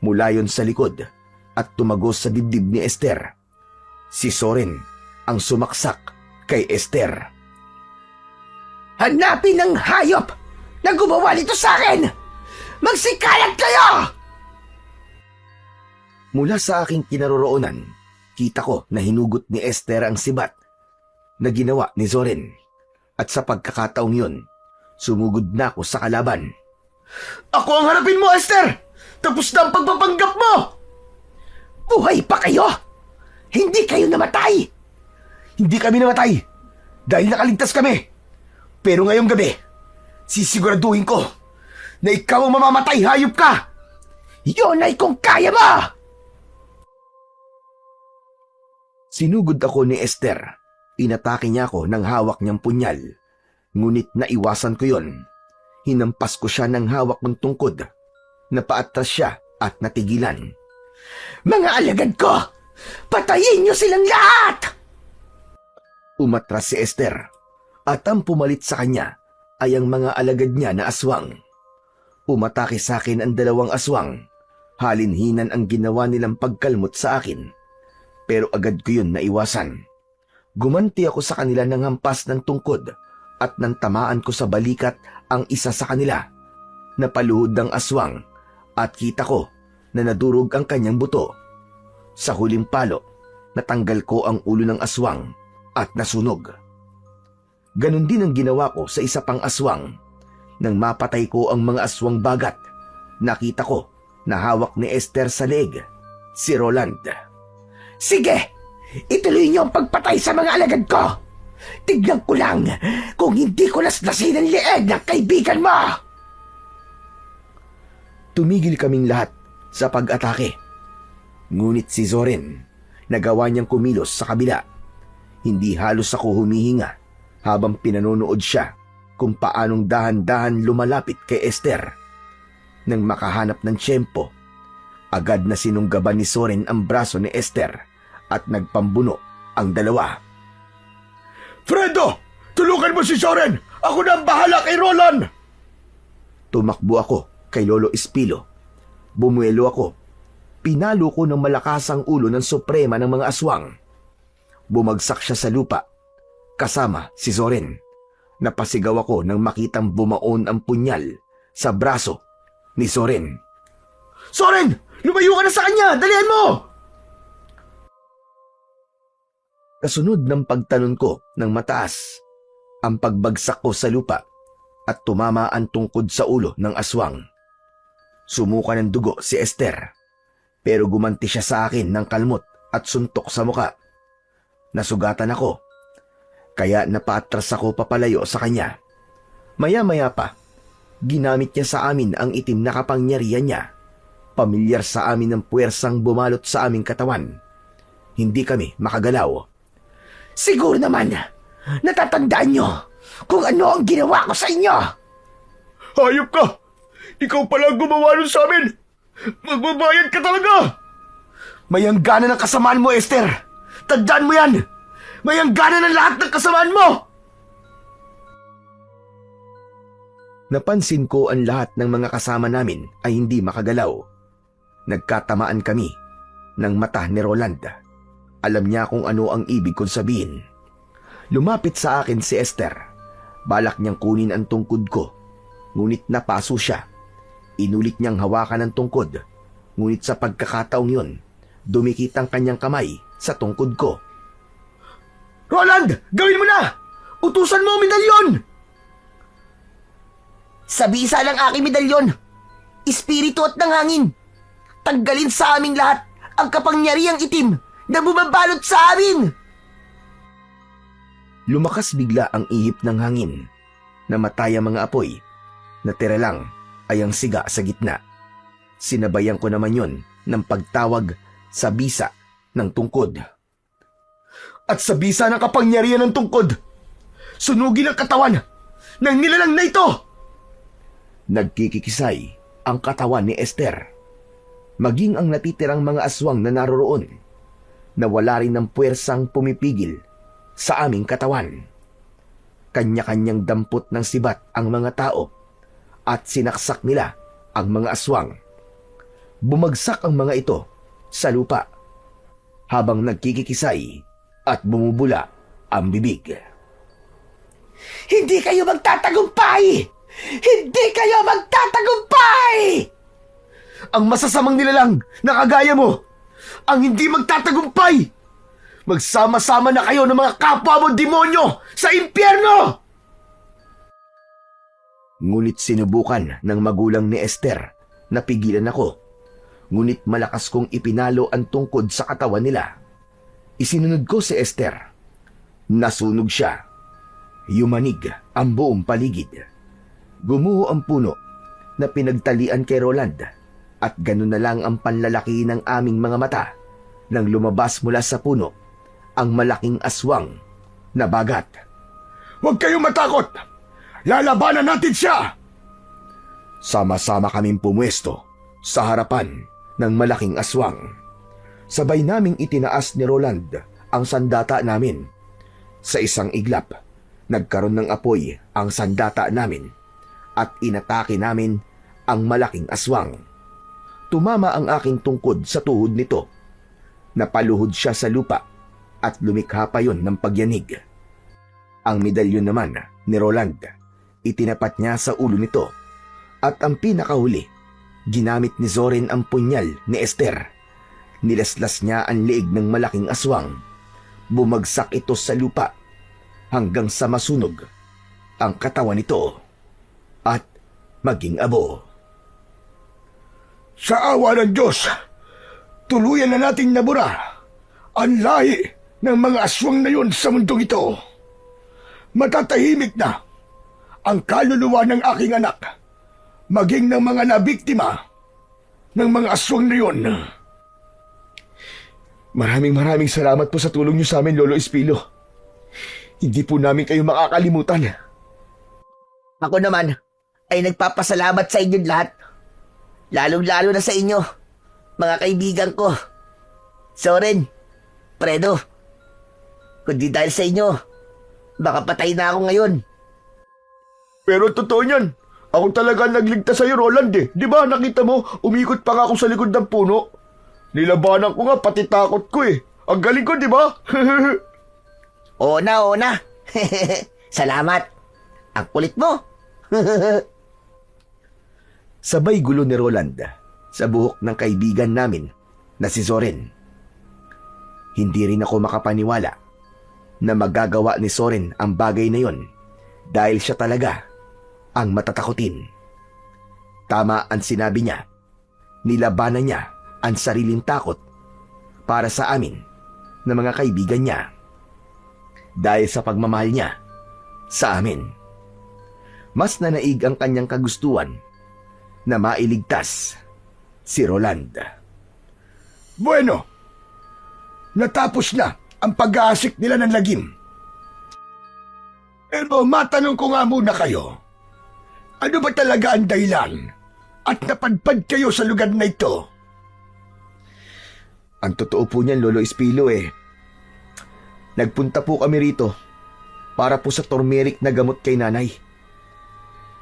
Mula yon sa likod at tumagos sa dibdib ni Esther. Si Soren ang sumaksak kay Esther. Hanapin ang hayop na gumawa nito sa akin! Magsikalat kayo! Mula sa aking kinaroroonan, kita ko na hinugot ni Esther ang sibat na ginawa ni Soren. At sa pagkakataong yun, sumugod na ako sa kalaban. Ako ang harapin mo, Esther! Tapos na ang pagpapanggap mo! Buhay pa kayo! Hindi kayo namatay! Hindi kami namatay dahil nakaligtas kami. Pero ngayong gabi, sisiguraduhin ko na ikaw ang mamamatay, hayop ka! Yun ay kung kaya mo! Sinugod ako ni Esther. Inatake niya ako ng hawak niyang punyal. Ngunit naiwasan ko yon. Hinampas ko siya ng hawak ng tungkod. Napaatras siya at natigilan. Mga alagad ko! Patayin niyo silang lahat! Umatras si Esther. At ang pumalit sa kanya ay ang mga alagad niya na aswang. Umatake sa akin ang dalawang aswang. Halinhinan ang ginawa nilang pagkalmot sa akin. Pero agad ko yun naiwasan. Gumanti ako sa kanila ng hampas ng tungkod at nang tamaan ko sa balikat ang isa sa kanila. Napaluhod ang aswang at kita ko na nadurog ang kanyang buto. Sa huling palo, natanggal ko ang ulo ng aswang at nasunog. Ganon din ang ginawa ko sa isa pang aswang. Nang mapatay ko ang mga aswang bagat, nakita ko na hawak ni Esther sa leeg, si Roland. Sige! Ituloy niyo ang pagpatay sa mga alagad ko! Tignan ko lang kung hindi ko laslasin ang leeg ng kaibigan mo! Tumigil kaming lahat sa pag-atake. Ngunit si Soren, nagawa niyang kumilos sa kabila. Hindi halos ako humihinga habang pinanonood siya kung paanong dahan-dahan lumalapit kay Esther. Nang makahanap ng tiyempo, agad na sinunggaban ni Soren ang braso ni Esther at nagpambuno ang dalawa. Fredo! Tulungan mo si Soren! Ako na ang bahala kay Roland! Tumakbo ako kay Lolo Espilo. Bumuelo ako. Pinalo ko ng malakas ang ulo ng suprema ng mga aswang. Bumagsak siya sa lupa, kasama si Soren. Napasigaw ako nang makitang bumaon ang punyal sa braso ni Soren. Soren! Lumayo ka na sa kanya! Dalihan mo! Kasunod ng pagtalon ko ng mataas, ang pagbagsak ko sa lupa at tumama ang tungkod sa ulo ng aswang. Sumuka ng dugo si Esther, pero gumanti siya sa akin ng kalmot at suntok sa muka. Nasugatan ako, kaya napaatras ako papalayo sa kanya. Maya-maya pa, ginamit niya sa amin ang itim na kapangyarihan niya. Pamilyar sa amin ang puwersang bumalot sa aming katawan. Hindi kami makagalaw. Siguro naman, natatandaan niyo kung ano ang ginawa ko sa inyo! Hayop ka! Ikaw pala ang gumawa nun sa amin! Magbabayad ka talaga! May hangganan ng kasamaan mo, Esther! Tandaan mo yan! May hangganan ng lahat ng kasamaan mo! Napansin ko ang lahat ng mga kasama namin ay hindi makagalaw. Nagkatamaan kami ng mata ni Roland. Alam niya kung ano ang ibig kong sabihin. Lumapit sa akin si Esther. Balak niyang kunin ang tungkod ko. Ngunit napaso siya. Inulit niyang hawakan ang tungkod. Ngunit sa pagkakataong yun, dumikit ang kanyang kamay sa tungkod ko. Roland! Gawin mo na! Utusan mo ang medalyon! Sa bisa ng aking medalyon, espiritu at ng hangin, tanggalin sa aming lahat ang kapangyarihang itim na bumabalot sa amin! Lumakas bigla ang ihip ng hangin. Namatay ang mga apoy. Natira lang ay ang siga sa gitna. Sinabayan ko naman yon ng pagtawag sa bisa ng tungkod. At sa bisa ng kapangyarihan ng tungkod, sunugin ang katawan ng nilalang na ito! Nagkikikisay ang katawan ni Esther. Maging ang natitirang mga aswang na naroroon, na wala rin ng puwersang pumipigil sa aming katawan. Kanya-kanyang dampot ng sibat ang mga tao at sinaksak nila ang mga aswang. Bumagsak ang mga ito sa lupa habang nagkikikisay at bumubula ang bibig. Hindi kayo magtatagumpay! Hindi kayo magtatagumpay! Ang masasamang nilalang na kagaya mo ang hindi magtatagumpay! Magsama-sama na kayo ng mga kapwa mo demonyo sa impyerno! Ngunit sinubukan ng magulang ni Esther na pigilan ako. Ngunit malakas kong ipinalo ang tungkod sa katawan nila. Isinunod ko si Esther. Nasunog siya. Yumanig ang buong paligid. Gumuho ang puno na pinagtalian kay Roland at ganun na lang ang panlalaki ng aming mga mata nang lumabas mula sa puno ang malaking aswang na bagat. Huwag kayong matakot! Lalabanan natin siya! Sama-sama kaming pumwesto sa harapan ng malaking aswang. Sabay naming itinaas ni Roland ang sandata namin. Sa isang iglap, nagkaroon ng apoy ang sandata namin at inatake namin ang malaking aswang. Tumama ang aking tungkod sa tuhod nito. Napaluhod siya sa lupa at lumikha pa yon ng pagyanig. Ang medalyon naman ni Roland, itinapat niya sa ulo nito at ang pinakahuli, ginamit ni Zorin ang punyal ni Esther. Nilaslas niya ang liig ng malaking aswang. Bumagsak ito sa lupa hanggang sa masunog ang katawan nito at maging abo. Sa awa ng Diyos, tuluyan na nating nabura ang lahi ng mga aswang na yun sa mundong ito. Matatahimik na ang kaluluwa ng aking anak, maging ng mga nabiktima ng mga aswang na yun. Maraming salamat po sa tulong niyo sa amin, Lolo Espilo. Hindi po namin kayo makakalimutan. Ako naman ay nagpapasalamat sa inyong lahat. Lalong-lalo na sa inyo, mga kaibigan ko. Soren, Fredo, kundi dahil sa inyo, baka patay na ako ngayon. Pero totoo niyan. Ako talaga nagligtas sa'yo, Roland eh. Di ba nakita mo, umikot pa nga ako sa likod ng puno. Nilabanan ko nga, pati takot ko eh. Ang galing ko, di ba? Oo na. Salamat. Ang kulit mo. Sabay gulo ni Roland sa buhok ng kaibigan namin na si Zoren. Hindi rin ako makapaniwala na magagawa ni Zoren ang bagay na yon dahil siya talaga ang matatakutin. Tama ang sinabi niya, nilabanan niya ang sariling takot para sa amin na mga kaibigan niya. Dahil sa pagmamahal niya sa amin, mas nanaig ang kanyang kagustuhan na mailigtas si Roland. Bueno, natapos na ang pag-aasik nila ng lagim. Pero matanong ko nga muna kayo, ano ba talaga ang dahilan at napadpad kayo sa lugar na ito? Ang totoo po niyan, Lolo Espilo nagpunta po kami rito para po sa turmeric na gamot kay nanay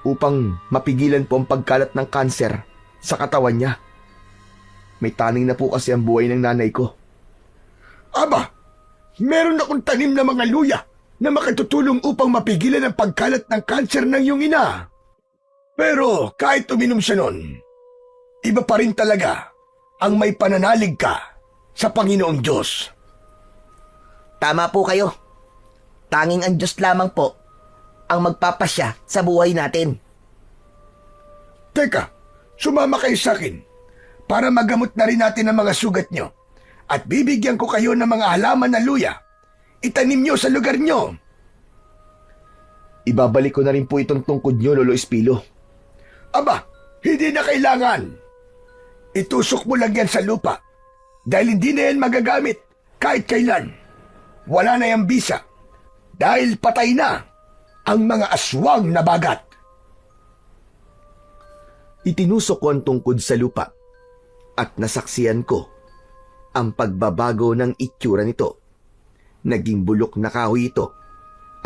upang mapigilan po ang pagkalat ng kanser sa katawan niya. May taning na po kasi ang buhay ng nanay ko. Aba, meron akong tanim na mga luya na makatutulong upang mapigilan ang pagkalat ng kanser ng iyong ina. Pero kahit uminom siya nun, iba pa rin talaga ang may pananalig ka sa Panginoong Diyos. Tama po kayo. Tanging ang Diyos lamang po ang magpapasya sa buhay natin. Teka, sumama kayo sa akin para magamot na rin natin ang mga sugat nyo at bibigyan ko kayo ng mga halaman na luya. Itanim nyo sa lugar nyo. Ibabalik ko na rin po itong tungkod nyo, Lolo Espilo. Aba, hindi na kailangan. Itusok mo lang yan sa lupa dahil hindi na yan magagamit kahit kailan. Wala na yung bisa dahil patay na ang mga aswang na bagat. Itinusok ko ang tungkod sa lupa at nasaksiyan ko ang pagbabago ng itsura nito. Naging bulok na kahoy ito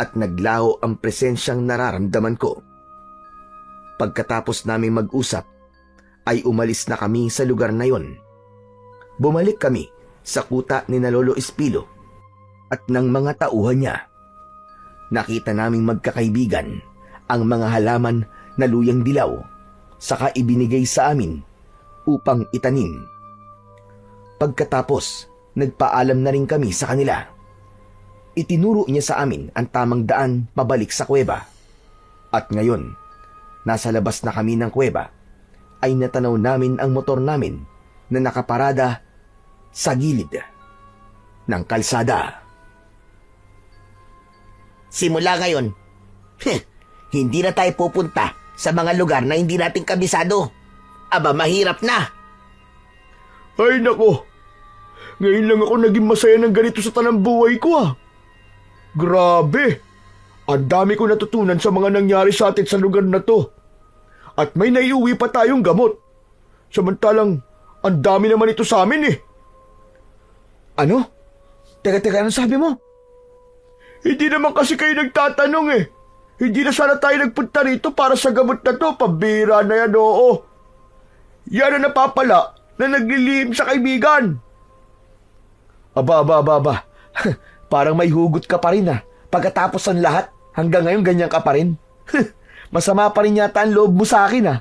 at naglaho ang presensyang nararamdaman ko. Pagkatapos naming mag-usap, ay umalis na kami sa lugar na yon. Bumalik kami sa kuta ni Lolo Espilo at ng mga tauhan niya. Nakita naming magkakaibigan ang mga halaman na luyang dilaw, saka ibinigay sa amin upang itanim. Pagkatapos, nagpaalam na rin kami sa kanila. Itinuro niya sa amin ang tamang daan pabalik sa kuweba. At ngayon, nasa labas na kami ng kuweba, ay natanaw namin ang motor namin na nakaparada sa gilid ng kalsada. Simula ngayon, hindi na tayo pupunta sa mga lugar na hindi natin kabisado. Aba, mahirap na. Ay nako, ngayon lang ako naging masaya ng ganito sa tanang buhay ko ah. Grabe, ang dami ko natutunan sa mga nangyari sa atin sa lugar na to. At may naiuwi pa tayong gamot. Samantalang, ang dami naman ito sa amin eh. Ano? Teka, ano sabi mo? Hindi naman kasi kayo nagtatanong eh. Hindi na sana tayo nagpunta rito para sa gamot na to. Pambira na yan, oo. Yan ang napapala na naglilihim sa kaibigan. Aba. Parang may hugot ka pa rin ah. Pagkatapos ng lahat, hanggang ngayon ganyan ka pa rin. Masama pa rin yata ang loob mo sa akin ah.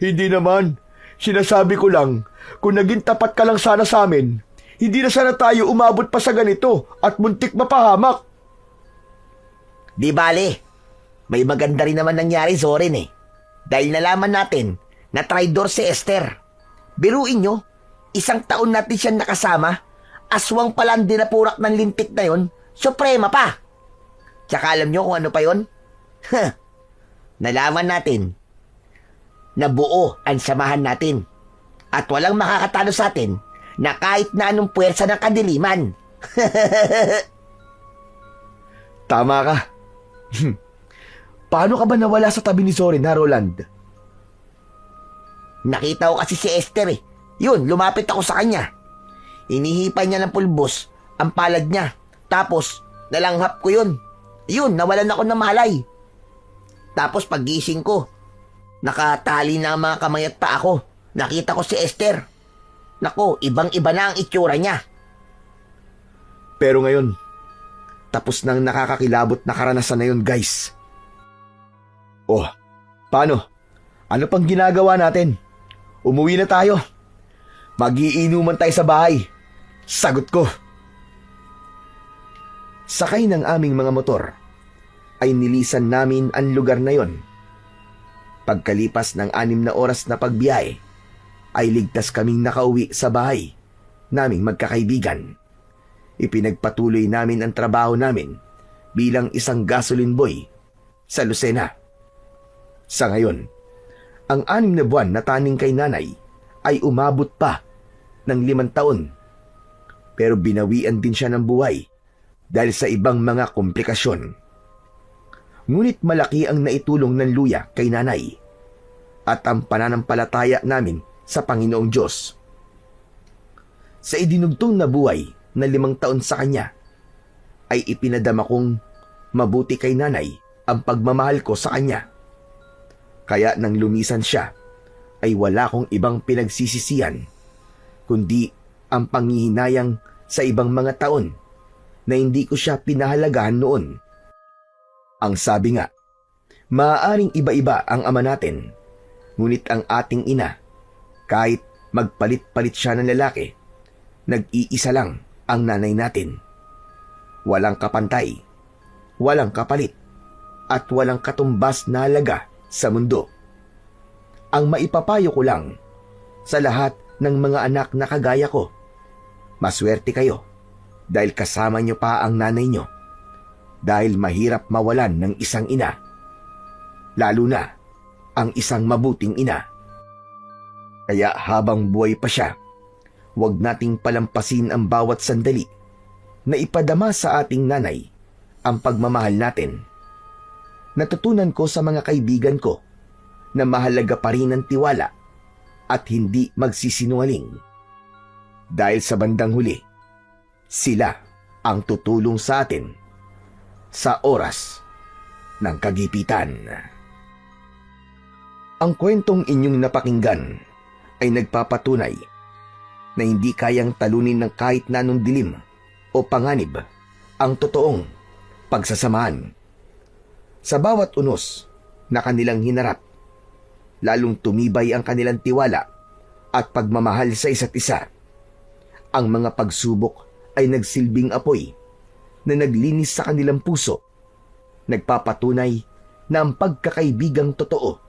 Hindi naman. Sinasabi ko lang, kung naging tapat ka lang sana sa amin, hindi na sana tayo umabot pa sa ganito at muntik mapahamak. Di bale, may maganda rin naman nangyari, Zorin eh. Dahil nalaman natin na traidor si Esther. Biruin nyo, 1 taon natin siyang nakasama, aswang pala ang dinapurak ng lintik na yon, suprema pa. Tsaka alam nyo kung ano pa yon? Nalaman natin na buo ang samahan natin at walang makakatalo sa atin na kahit na anong puwersa ng kadiliman. Tama ka. Paano ka ba nawala sa tabi ni Zorin, ha, Roland? Nakita ko kasi si Esther eh. Yun, lumapit ako sa kanya. Inihipan niya ng pulbos ang palad niya. Tapos, nalanghap ko yun. Yun, nawalan ako ng malay. Tapos paggising ko, nakatali na ang mga kamay at paa ko. Nakita ko si Esther. Nako, ibang-iba na ang itsura niya. Pero ngayon, tapos nang nakakakilabot na karanasan na yun, guys. Oh, paano? Ano pang ginagawa natin? Umuwi na tayo. Magiinuman tayo sa bahay. Sagot ko. Sakay ng aming mga motor, ay nilisan namin ang lugar na yon. Pagkalipas ng 6 na oras na pagbiyahe, ay ligtas kaming nakauwi sa bahay naming magkakaibigan. Ipinagpatuloy namin ang trabaho namin bilang isang gasoline boy sa Lucena. Sa ngayon, ang 6 na buwan na taning kay nanay ay umabot pa ng 5 taon. Pero binawian din siya ng buhay dahil sa ibang mga komplikasyon. Ngunit malaki ang naitulong ng luya kay nanay at ang pananampalataya namin sa Panginoong Diyos. Sa idinugtong na buhay na 5 taon sa kanya, ay ipinadama kong mabuti kay nanay ang pagmamahal ko sa kanya. Kaya nang lumisan siya, ay wala kong ibang pinagsisisihan, kundi ang panghihinayang sa ibang mga taon na hindi ko siya pinahalagahan noon. Ang sabi nga, maaaring iba-iba ang ama natin, ngunit ang ating ina, kahit magpalit-palit siya ng lalaki, nag-iisa lang ang nanay natin. Walang kapantay, walang kapalit, at walang katumbas na halaga sa mundo. Ang maipapayo ko lang sa lahat ng mga anak na kagaya ko, maswerte kayo dahil kasama niyo pa ang nanay niyo, dahil mahirap mawalan ng isang ina, lalo na ang isang mabuting ina. Kaya habang buhay pa siya, huwag nating palampasin ang bawat sandali na ipadama sa ating nanay ang pagmamahal natin. Natutunan ko sa mga kaibigan ko na mahalaga pa rin ang tiwala at hindi magsisinungaling. Dahil sa bandang huli, sila ang tutulong sa atin sa oras ng kagipitan. Ang kwentong inyong napakinggan ay nagpapatunay na hindi kayang talunin ng kahit na anong dilim o panganib ang totoong pagsasamahan. Sa bawat unos na kanilang hinarap, lalong tumibay ang kanilang tiwala at pagmamahal sa isa't isa. Ang mga pagsubok ay nagsilbing apoy na naglinis sa kanilang puso, nagpapatunay na ang pagkakaibigang totoo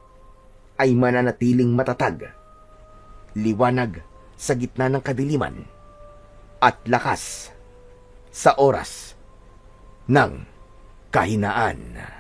ay mananatiling matatag, liwanag sa gitna ng kadiliman, at lakas sa oras ng kahinaan.